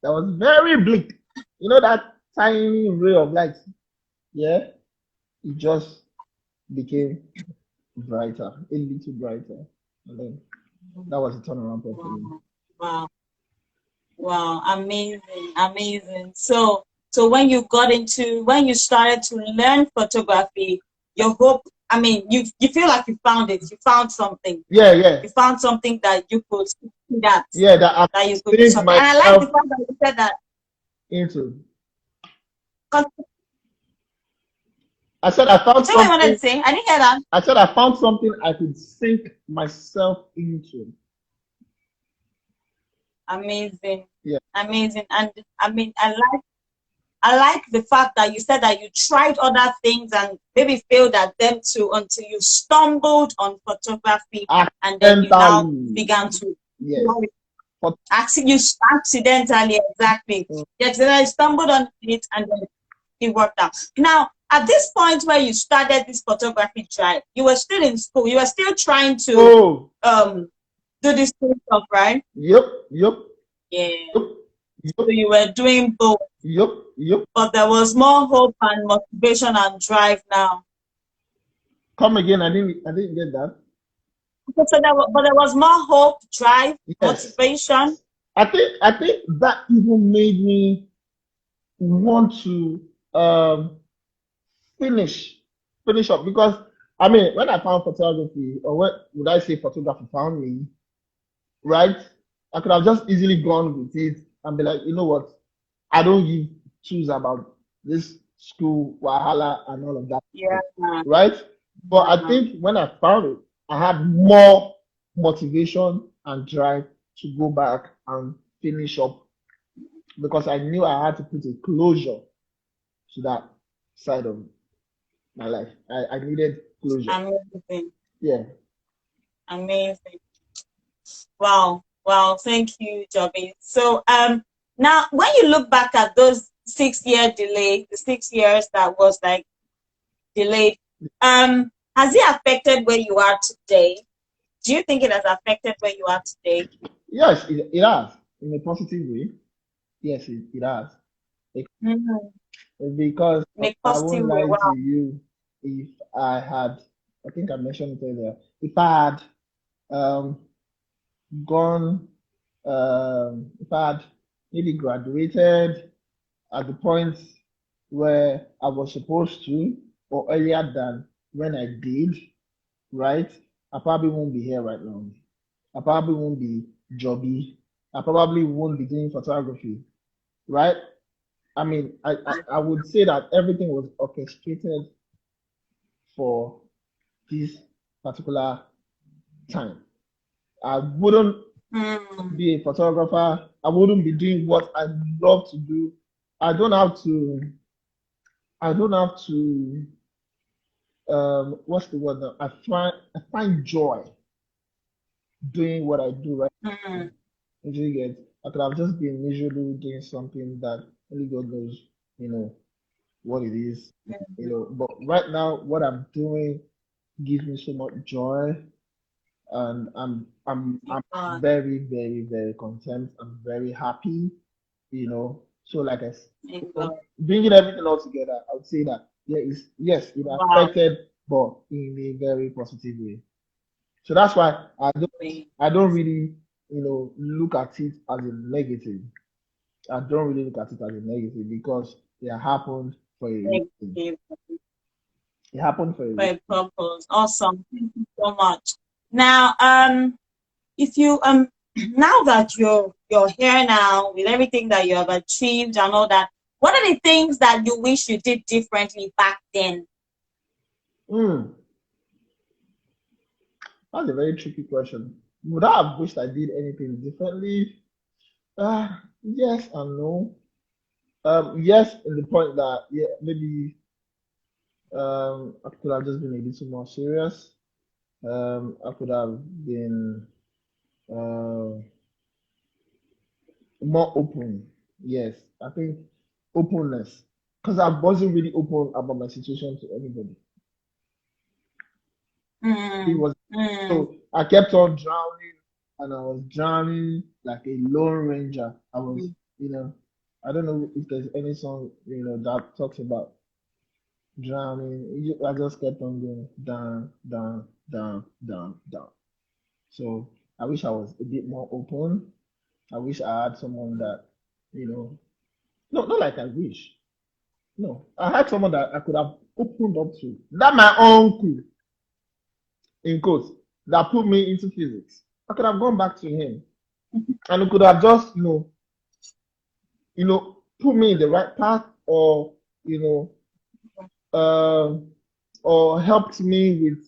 that was very bleak. You know that tiny ray of light? Yeah, it just became brighter, a little brighter. And then that was a turnaround point for me. Wow. Wow. Wow. Amazing. Amazing. So when you started to learn photography, your hope, I mean, you feel like you found it. You found something. Yeah, yeah, You found something that you could see yeah, that I that you could do saved something. And I like the myself fact that you said that. into. 'Cause- I said I found say what you wanted something. to say. I didn't hear that. I said I found something I could sink myself into. Amazing. Yeah. Amazing. And I mean, I like the fact that you said that you tried other things and maybe failed at them too until you stumbled on photography and then you now Accidentally. began to Yes. you accidentally, exactly. Mm. You accidentally stumbled on it and then it worked out. Now, at this point where you started this photography drive, you were still in school. You were still trying to Oh, do this stuff, right? yep, yep, Yeah. yep, So yep, you were doing both, yep, yep. but there was more hope and motivation and drive now. Come again. I didn't get that. Okay, so but there was more hope, drive, Yes. motivation. I think that even made me want to finish finish up because I mean when I found photography or what would I say photography found me, right? I could have just easily gone with it and be like, you know what? I don't give twos about this school wahala and all of that, Yeah. right? But I think when I found it, I had more motivation and drive to go back and finish up because I knew I had to put a closure to that side of my life. I needed closure. Amazing. Yeah. Amazing. Wow. Wow. Thank you, Joby. So now when you look back at those 6 year delay, the 6 years that was like delayed, has it affected where you are today? Do you think it has affected where you are today? Yes, it has in a positive way. Yes, it has. Mm-hmm. Because In a I positive won't way. lie to Wow. you, if I had, I think I mentioned it earlier, if I had um, gone, if I had maybe graduated at the point where I was supposed to, or earlier than when I did, right? I probably won't be here right now. I probably won't be Joby. I probably won't be doing photography, right? I mean, I would say that everything was orchestrated for this particular time. I wouldn't Mm. be a photographer. I wouldn't be doing what I love to do. I don't have to. I don't have to. What's the word now? I find joy doing what I do right now. Mm. You get. I could have just been miserable doing something that only God knows, you know, what it is, But right now, what I'm doing gives me so much joy, and I'm God. very, very, very content. I'm very happy, So like Thank God. bringing everything all together, I would say that yes, it Wow. affected, but in a very positive way. So that's why I don't really, look at it as a negative. I don't really look at it as a negative because it happened for a Thank reason. you It happened for a for reason. a purpose. Awesome. Thank you so much. Now, if you now that you're here now with everything that you have achieved and all that, what are the things that you wish you did differently back then? Hmm, that's a very tricky question. Would I have wished I did anything differently? Yes and no. Yes, in the point that maybe I could have just been a little more serious. I could have been uh, more open. Yes, I think openness because I wasn't really open about my situation to anybody. It Mm, was mm, so I kept on drowning and I was drowning like a lone ranger. I was mm. I don't know if there's any song, that talks about drowning. I just kept on going down, down, down, down, down. So I wish I was a bit more open. I wish I had someone that, no, not like I wish. No, I had someone that I could have opened up to. That my uncle, in quotes, that put me into physics. I could have gone back to him, and he could have just, put me in the right path, or or helped me with,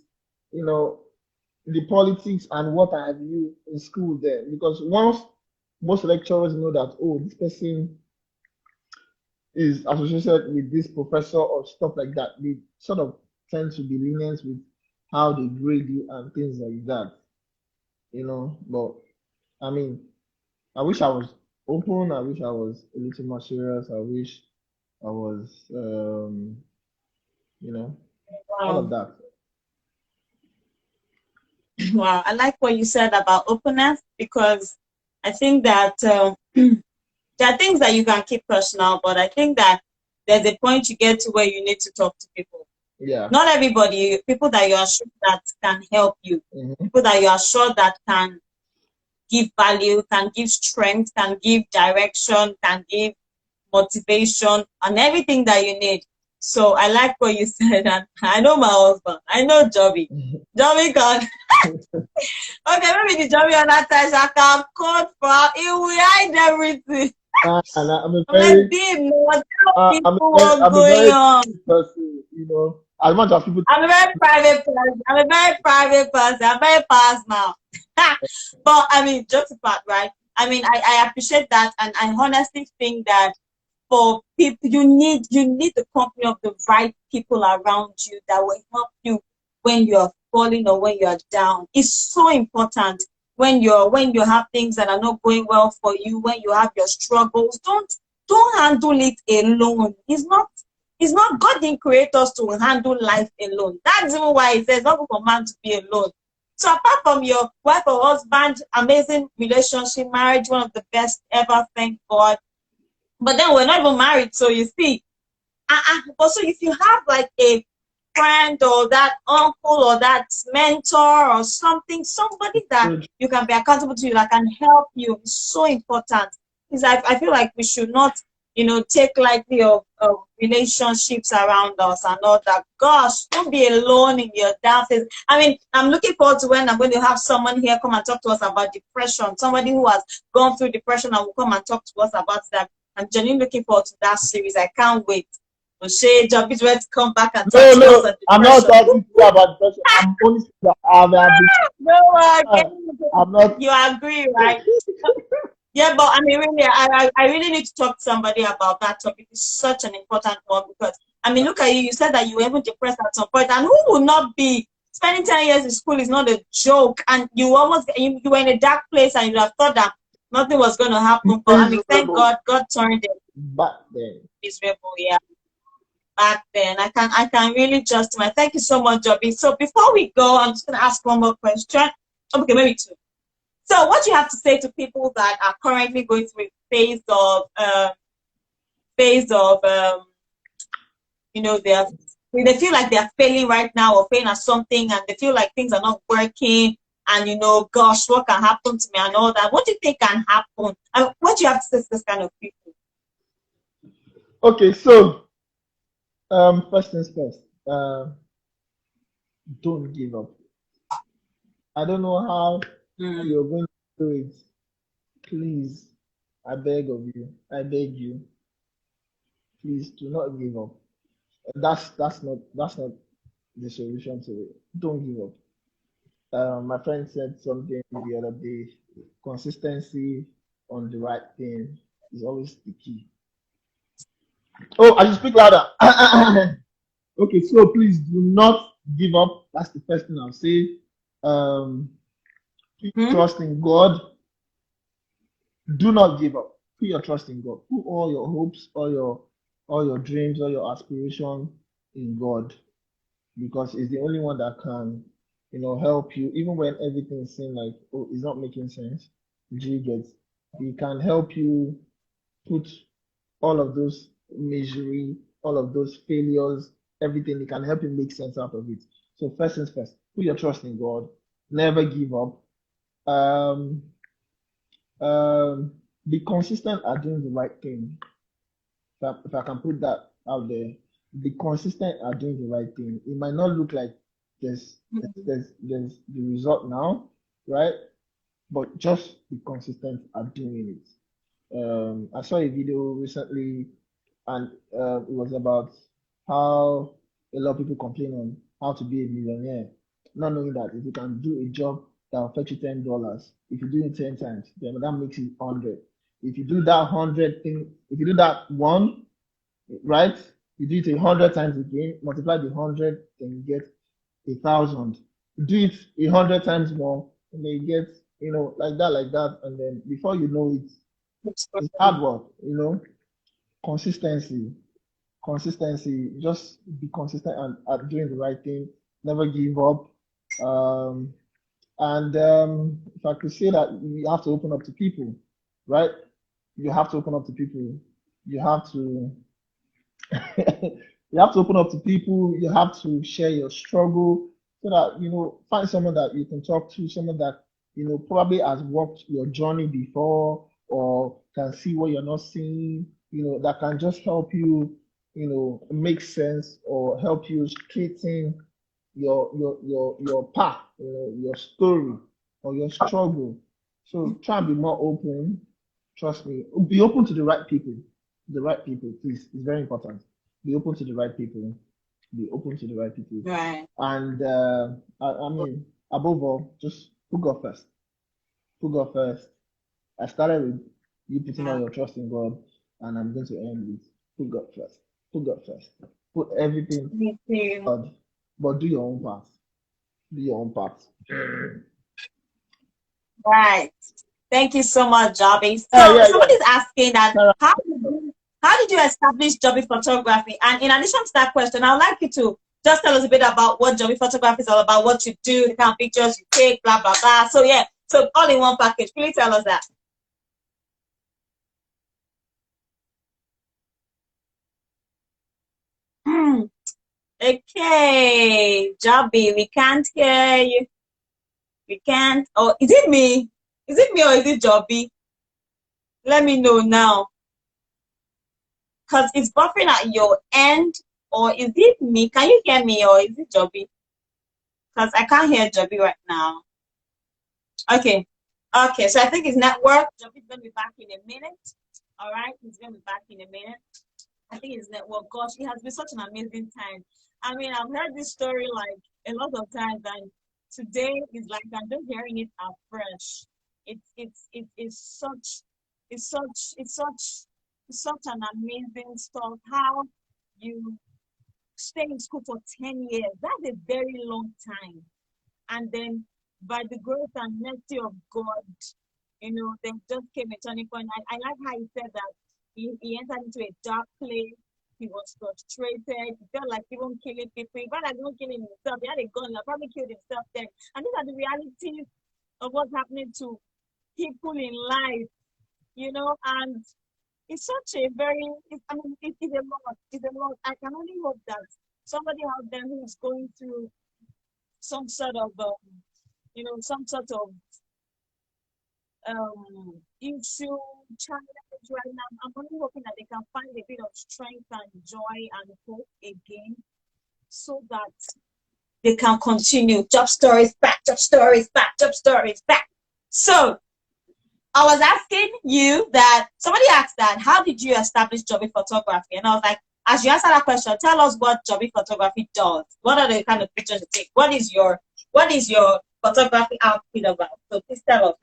you know, the politics and what I knew in school there. Because once most lecturers know that, oh, this person is associated with this professor or stuff like that, they sort of tend to be lenient with how they grade you and things like that, But I mean, I wish I was open. I wish I was a little more serious. I wish I was, you know, all of Wow. that. Wow. I like what you said about openness, because I think that there are things that you can keep personal, but I think that there's a point you get to where you need to talk to people. Yeah. Not everybody, people that you are sure that can help you, Mm-hmm. people that you are sure that can give value, can give strength, can give direction, can give motivation, and everything that you need. So I like what you said, and I know my husband. I know Joby. Joby can. Okay, maybe the Joby on that time I can code for. He will hide everything. And I'm a I'm like, very, babe, what people are I'm a going very on? person, as much as people. I'm a very private person. I'm a very private person. I'm very personal. But I mean, just apart, right? I mean, I appreciate that, and I honestly think that for people, you need the company of the right people around you that will help you when you're falling or when you're down. It's so important when you have things that are not going well for you, when you have your struggles. Don't handle it alone. It's not God didn't create us to handle life alone. That's even why it says not good for man to be alone. So apart from your wife or husband, amazing relationship, marriage, one of the best ever, thank God. But then we're not even married, so you see. Also, if you have like a friend or that uncle or that mentor or something, somebody that you can be accountable to, that can help you, is so important. Because I feel like we should not, take lightly of relationships around us and all that. Gosh, don't be alone in your down phase. I mean, I'm looking forward to when I'm going to have someone here come and talk to us about depression. Somebody who has gone through depression and will come and talk to us about that. I'm genuinely looking forward to that series. I can't wait. O'Shea Job is ready to come back and talk to us on I'm not depression. talking to you about depression. I'm only saying that I'm not. You agree, right? Yeah, but I mean, really, I really need to talk to somebody about that topic. It's such an important one, because I mean, look at you. You said that you were even depressed at some point, and who would not be? Spending 10 years in school is not a joke, and you were in a dark place, and you have thought that nothing was going to happen. But I mean, thank God, God turned it Back then. miserable. Yeah, back then. I can really justify. Thank you so much, Joby. So before we go, I'm just gonna ask one more question. Okay, maybe two. So what do you have to say to people that are currently going through a phase of they feel like they're failing right now or failing at something, and they feel like things are not working, and gosh, what can happen to me and all that. What do you think can happen? And what do you have to say to this kind of people? Okay, so first things first. Don't give up. I don't know how you're going to do it. Please, I beg of you. I beg you. Please do not give up. That's not the solution to it. Don't give up. My friend said something the other day. Consistency on the right thing is always the key. Oh, I should speak louder. Okay, so please do not give up. That's the first thing I'll say. Trust in God. Do not give up. Put your trust in God. Put all your hopes, all your dreams, all your aspiration in God, because it's the only one that can, help you, even when everything seems like, oh, it's not making sense. Do you get? He can help you put all of those misery, all of those failures, everything. It can help you make sense out of it. So first things first, put your trust in God. Never give up. Um, be consistent at doing the right thing. If I can put that out there, be consistent at doing the right thing. It might not look like there's the result now, right? But just be consistent at doing it. I saw a video recently, and it was about how a lot of people complain on how to be a millionaire, not knowing that if you can do a job that will fetch you $10, if you do it 10 times, then that makes it 100. If you do that 100 thing, if you do that one, right, you do it 100 times again, multiply the 100, then you get 1,000. Do it 100 times more, and then you get, like that, and then before you know it, it's hard work, consistency, just be consistent at doing the right thing, never give up. Um, and if I could say that you have to open up to people, right? You have to open up to people. You have to you have to open up to people. You have to share your struggle so that find someone that you can talk to, someone that probably has walked your journey before or can see what you're not seeing. That can just help you, make sense or help you straighten your path, your story or your struggle. So try and be more open. Trust me. Be open to the right people. The right people, please. It's very important. Be open to the right people. Be open to the right people. Right. And I mean, above all, just put God first. Put God first. I started with you putting all your trust in God, and I'm going to end with put God first. Put God first. Put everything Me too. God, but do your own part. Do your own part. Right. Thank you so much, Joby. So Yeah. somebody's asking that Sarah. how did you establish Joby Photography? And in addition to that question, I would like you to just tell us a bit about what Joby Photography is all about, what you do, the kind of pictures you take, blah blah blah. So yeah, so all in one package. Please tell us that. Okay, Joby, we can't hear you. We can't. Oh, is it me? Is it me or is it Joby? Let me know now. Because it's buffering at your end, or is it me? Can you hear me, or is it Joby? Because I can't hear Joby right now. Okay. Okay, so I think it's network. Joby's going to be back in a minute. All right, he's going to be back in a minute. I think it's network. Gosh, it has been such an amazing time. I mean, I've heard this story like a lot of times, and today is like I'm just hearing it afresh. It's such it's such it's such it's such an amazing stuff. How you stay in school for 10 years. That's a very long time. And then by the grace and mercy of God, there just came a turning point. I like how he said that he entered into a dark place. He was frustrated. He felt like even killing people. He felt like even killing himself. He had a gun. He probably killed himself then. And these are the realities of what's happening to people in life, and it's such a very, I mean, it's a lot. It's a lot. I can only hope that somebody out there who is going through some sort of, some sort of issue, challenge right now. I'm only hoping that they can find a bit of strength and joy and hope again so that they can continue. Job stories back, job stories back, job stories back. So I was asking you that somebody asked that, how did you establish Joby Photography? And I was like, as you answer that question, tell us what Joby Photography does. What are the kind of pictures you take? What is your photography outfit about? So please tell us.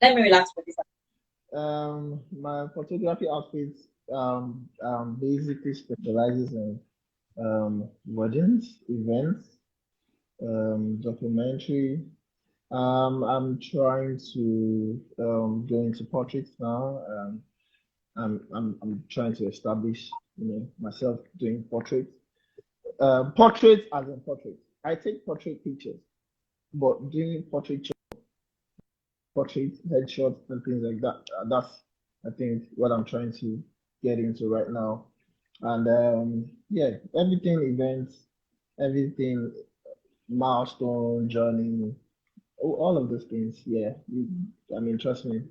Let me relax for this. My photography outfit basically specializes in weddings, events, documentary. I'm trying to go into portraits now. I'm trying to establish, myself doing portraits. Portraits as in portraits. I take portrait pictures, but doing portrait headshots and things like that. That's I think what I'm trying to get into right now. And yeah, everything events, everything milestone, journey, all of those things. Yeah, I mean, trust me.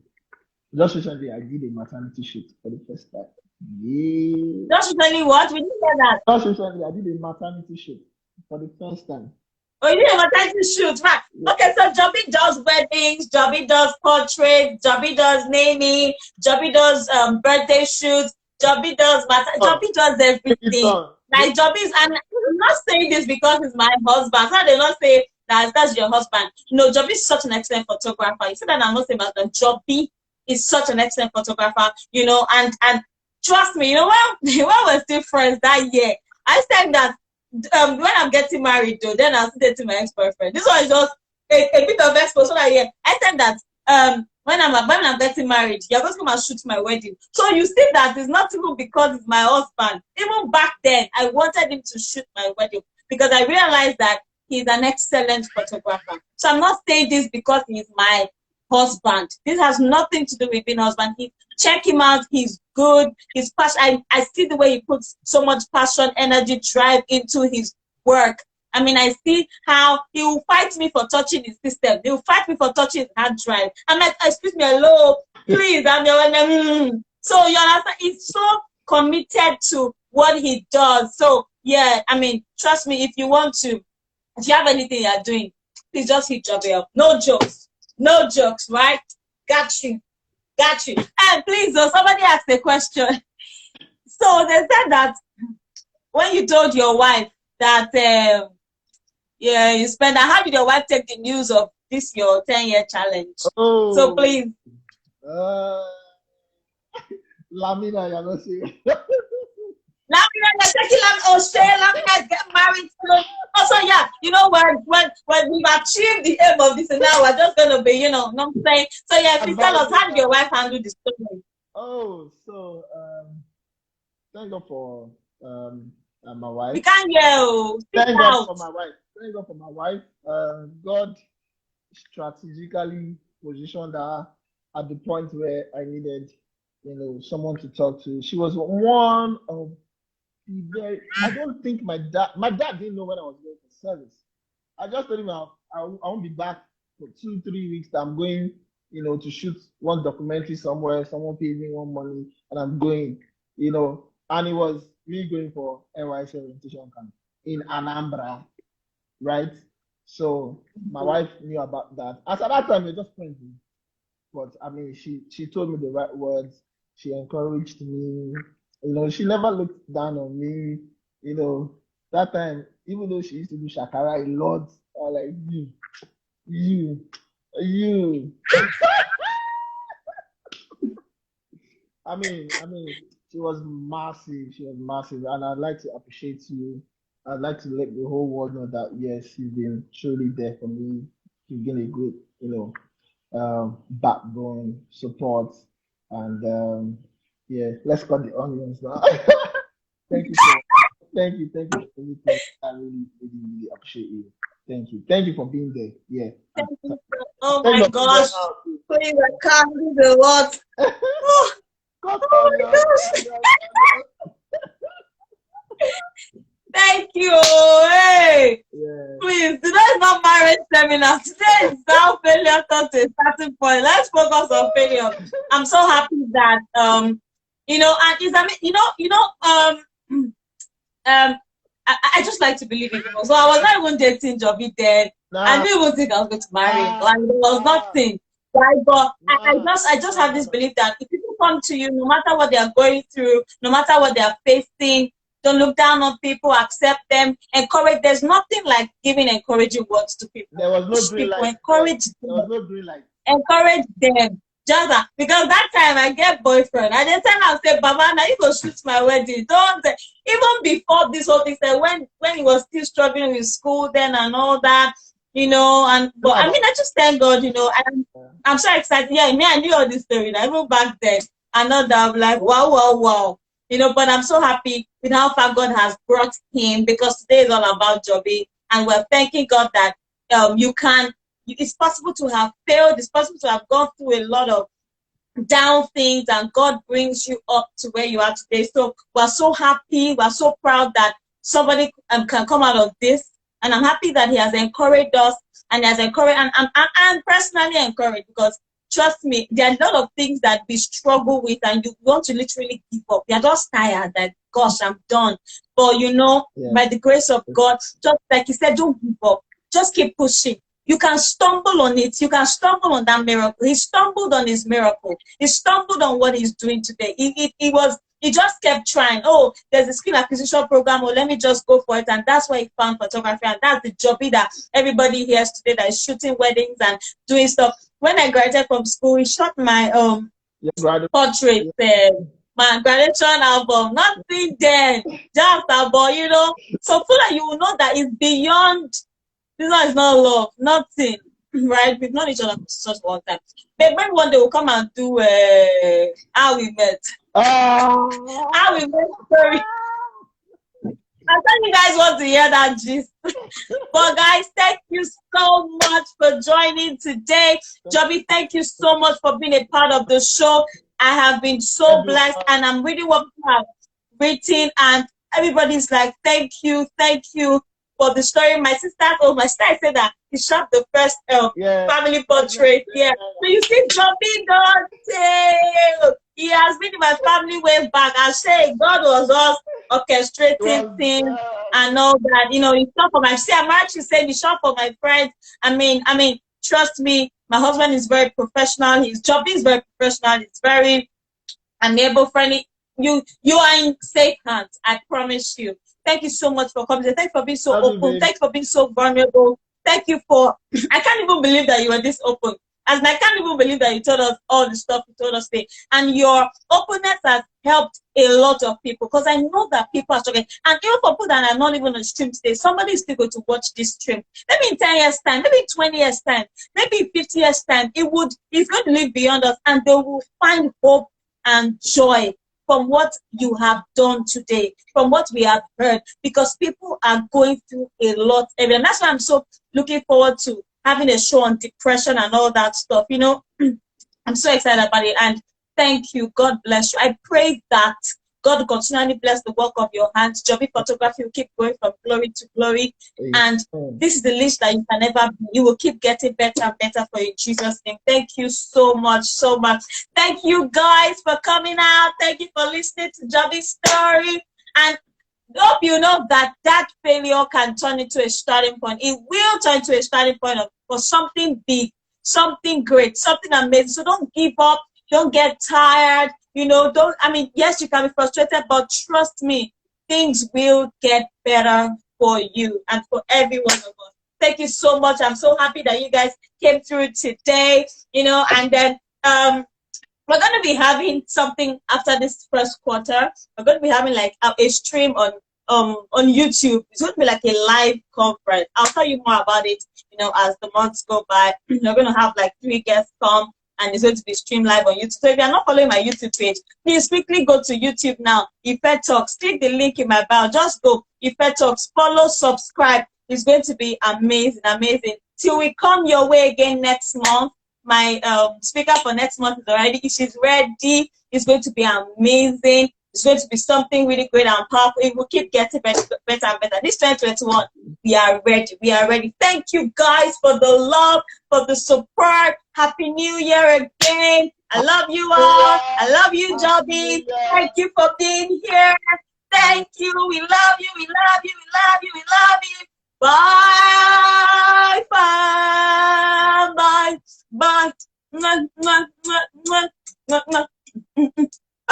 Just recently, I did a maternity shoot for the first time. Yeah. Just recently, what? We didn't hear that. Just recently, I did a maternity shoot for the first time. Oh, you didn't maternity shoot, right? Yeah. Okay, so Joby does weddings, Joby does portraits, Joby does naming, Joby does birthday shoots, Joby does Joby does everything. Like Joby's, and I'm not saying this because he's my husband. So they not say that's your husband. No, Joby is such an excellent photographer. You said that I'm not saying that Joby is such an excellent photographer, and trust me, when we're still friends that year, I said that when I'm getting married though, then I'll still dating my ex-boyfriend. This one is just a bit of expo. So that yeah, I said that when I'm getting married, you're going to come and shoot my wedding. So you see that it's not even because it's my husband. Even back then, I wanted him to shoot my wedding because I realized that he's an excellent photographer. So I'm not saying this because he's my husband. This has nothing to do with being husband. Check him out. He's good. His passion. I see the way he puts so much passion, energy, drive into his work. I mean, I see how he will fight me for touching his system. He will fight me for touching his hard drive. I'm like, excuse me, hello, please. So you understand? He's so committed to what he does. So yeah, I mean, trust me, if you have anything you're doing, please just hit Joby up. No jokes. No jokes, right? Got you. And please, somebody asked a question. So they said that when you told your wife that you spent, how did your wife take the news of this your 10-year challenge? Oh. So please. Lamina, you're not serious. Lamina, get married soon. Also, yeah, when we've achieved the aim of this, and now we're just gonna be, know what I'm saying? So yeah, please tell us, how did your wife handle the story? Oh, so thank God for my wife. We can't hear. Thank God for my wife. Thank God for my wife. God strategically positioned her at the point where I needed, someone to talk to. She was one of the very. I don't think my dad didn't know when I was going for service. I just told him I won't be back for 2-3 weeks. I'm going, to shoot one documentary somewhere. Someone pays me one money, and I'm going. And it was me going for NYC orientation camp in Anambra, right? So my wife knew about that. As at that time, we were just friends. But I mean, she told me the right words. She encouraged me. She never looked down on me. That time, even though she used to do shakara a lot, I was like, you. I mean, she was massive. She was massive, and I'd like to appreciate you. I'd like to let the whole world know that yes, you've been truly there for me. You've been a good, backbone, support, and yeah, let's cut the onions now. Thank you for everything. I really, really, really appreciate you. Thank you for being there. Yeah. Thank you. Oh my gosh! Please, I can't do the what? Oh my gosh! Thank you. Hey, yeah. Please, today is not marriage seminar. Today is now failure thought a starting point. Let's focus on failure. I'm so happy that and I just like to believe in people. So I was not even dating Joby then. I didn't even think I was going to marry. Like there was nothing. Right? But I just have this belief that if people come to you, no matter what they are going through, no matter what they are facing, don't look down on people, accept them, encourage. There's nothing like giving encouraging words to people. There was no green light. Encourage them. There was no green light. Encourage them. Just because that time I get boyfriend, I just tell him, say, Baba, now you go shoot my wedding. Don't even before this whole thing, when he was still struggling with school then and all that, but I mean, I just thank God, I'm so excited. Yeah, me, I knew all this story. Even back then, I know that I'm like, wow. But I'm so happy with how far God has brought him, because today is all about Joby, and we're thanking God that it's possible to have failed. It's possible to have gone through a lot of down things, and God brings you up to where you are today. So we're so happy, we're so proud that somebody can come out of this, and I'm happy that he has encouraged us, and has encouraged, and I'm personally encouraged, because trust me, there are a lot of things that we struggle with, and you want to literally give up. You're just tired, that gosh, I'm done. But you know, by the grace of God, just like he said, don't give up, just keep pushing. You can stumble on it. You can stumble on that miracle. He stumbled on his miracle. He stumbled on what he's doing today. He just kept trying. Oh, there's a skill acquisition program. Oh, let me just go for it. And that's why he found photography. And that's the Joby that everybody hears today, that is shooting weddings and doing stuff. When I graduated from school, he shot my portrait, my graduation album. Nothing then, just about, you know. So that you will know that it's beyond. This one is not love, nothing, right? We've known each other for such a long time. But maybe one day we'll come and do how we met. How we met story. I thought you guys want to hear that gist. But guys, thank you so much for joining today. Joby, thank you so much for being a part of the show. I have been so blessed, and I'm reading what you have written, and everybody's like, thank you for the story. My sister said that he shot the first family portrait. Yeah. So you see, Joby God, he has been in my family way back. I say God was just orchestrating things and all that. You know, he shot for my. See, I'm actually saying he shot for my friends. I mean, trust me, my husband is very professional. His job is very professional. It's very neighbor friendly. You are in safe hands. I promise you. Thank you so much for coming. Thank you for being so open. Thank you for being so vulnerable. Thank you for. I can't even believe that you were this open. As I can't even believe that you told us all the stuff you told us today. And your openness has helped a lot of people, because I know that people are struggling. And even for people that are not even on the stream today, somebody is still going to watch this stream. Maybe in 10 years' time, maybe 20 years' time, maybe 50 years' time, it's going to live beyond us, and they will find hope and joy from what you have done today, from what we have heard, because people are going through a lot. And that's why I'm so looking forward to having a show on depression and all that stuff. You know, I'm so excited about it. And thank you. God bless you. I pray that God will continually bless the work of your hands. JobiPhotography will keep going from glory to glory. And this is the least that you can ever be. You will keep getting better and better for you in Jesus' name. Thank you so much, so much. Thank you guys for coming out. Thank you for listening to Jobi's story. And hope you know that failure can turn into a starting point. It will turn into a starting point for something big, something great, something amazing. So don't give up. Don't get tired. You know, yes, you can be frustrated, but trust me, things will get better for you and for every one of us. Thank you so much. I'm so happy that you guys came through today, you know, and then we're going to be having something after this first quarter. We're going to be having like a stream on YouTube. It's going to be like a live conference. I'll tell you more about it, you know, as the months go by. We're going to have like 3 guests come, and it's going to be streamed live on YouTube. So if you're not following my YouTube page, please quickly go to YouTube now. Ife Talks. Click the link in my bio. Just go. Ife Talks. Follow, subscribe. It's going to be amazing, amazing. Till we come your way again next month. My speaker for next month she's ready. It's going to be amazing. It's going to be something really great and powerful. It will keep getting better and better. This 2021, we are ready. We are ready. Thank you guys for the love, for the support. Happy New Year again. I love you all. I love you, Joby. Thank you for being here. Thank you. We love you. We love you. We love you. We love you. Bye. Bye. Bye. Bye.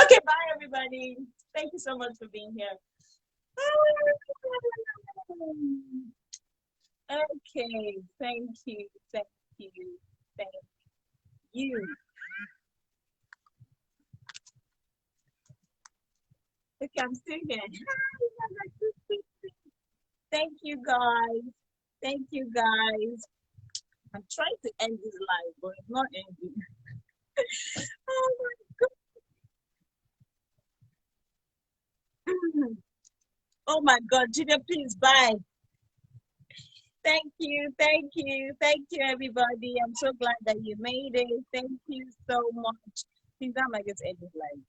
Okay, bye everybody. Thank you so much for being here. Okay, thank you. Thank you. Thank you. Okay, I'm still here. Thank you guys. Thank you guys. I'm trying to end this live, but it's not ending. Oh my god. Oh my god, Julia, please bye. Thank you, thank you, thank you everybody. I'm so glad that you made it. Thank you so much. think that might just end it like.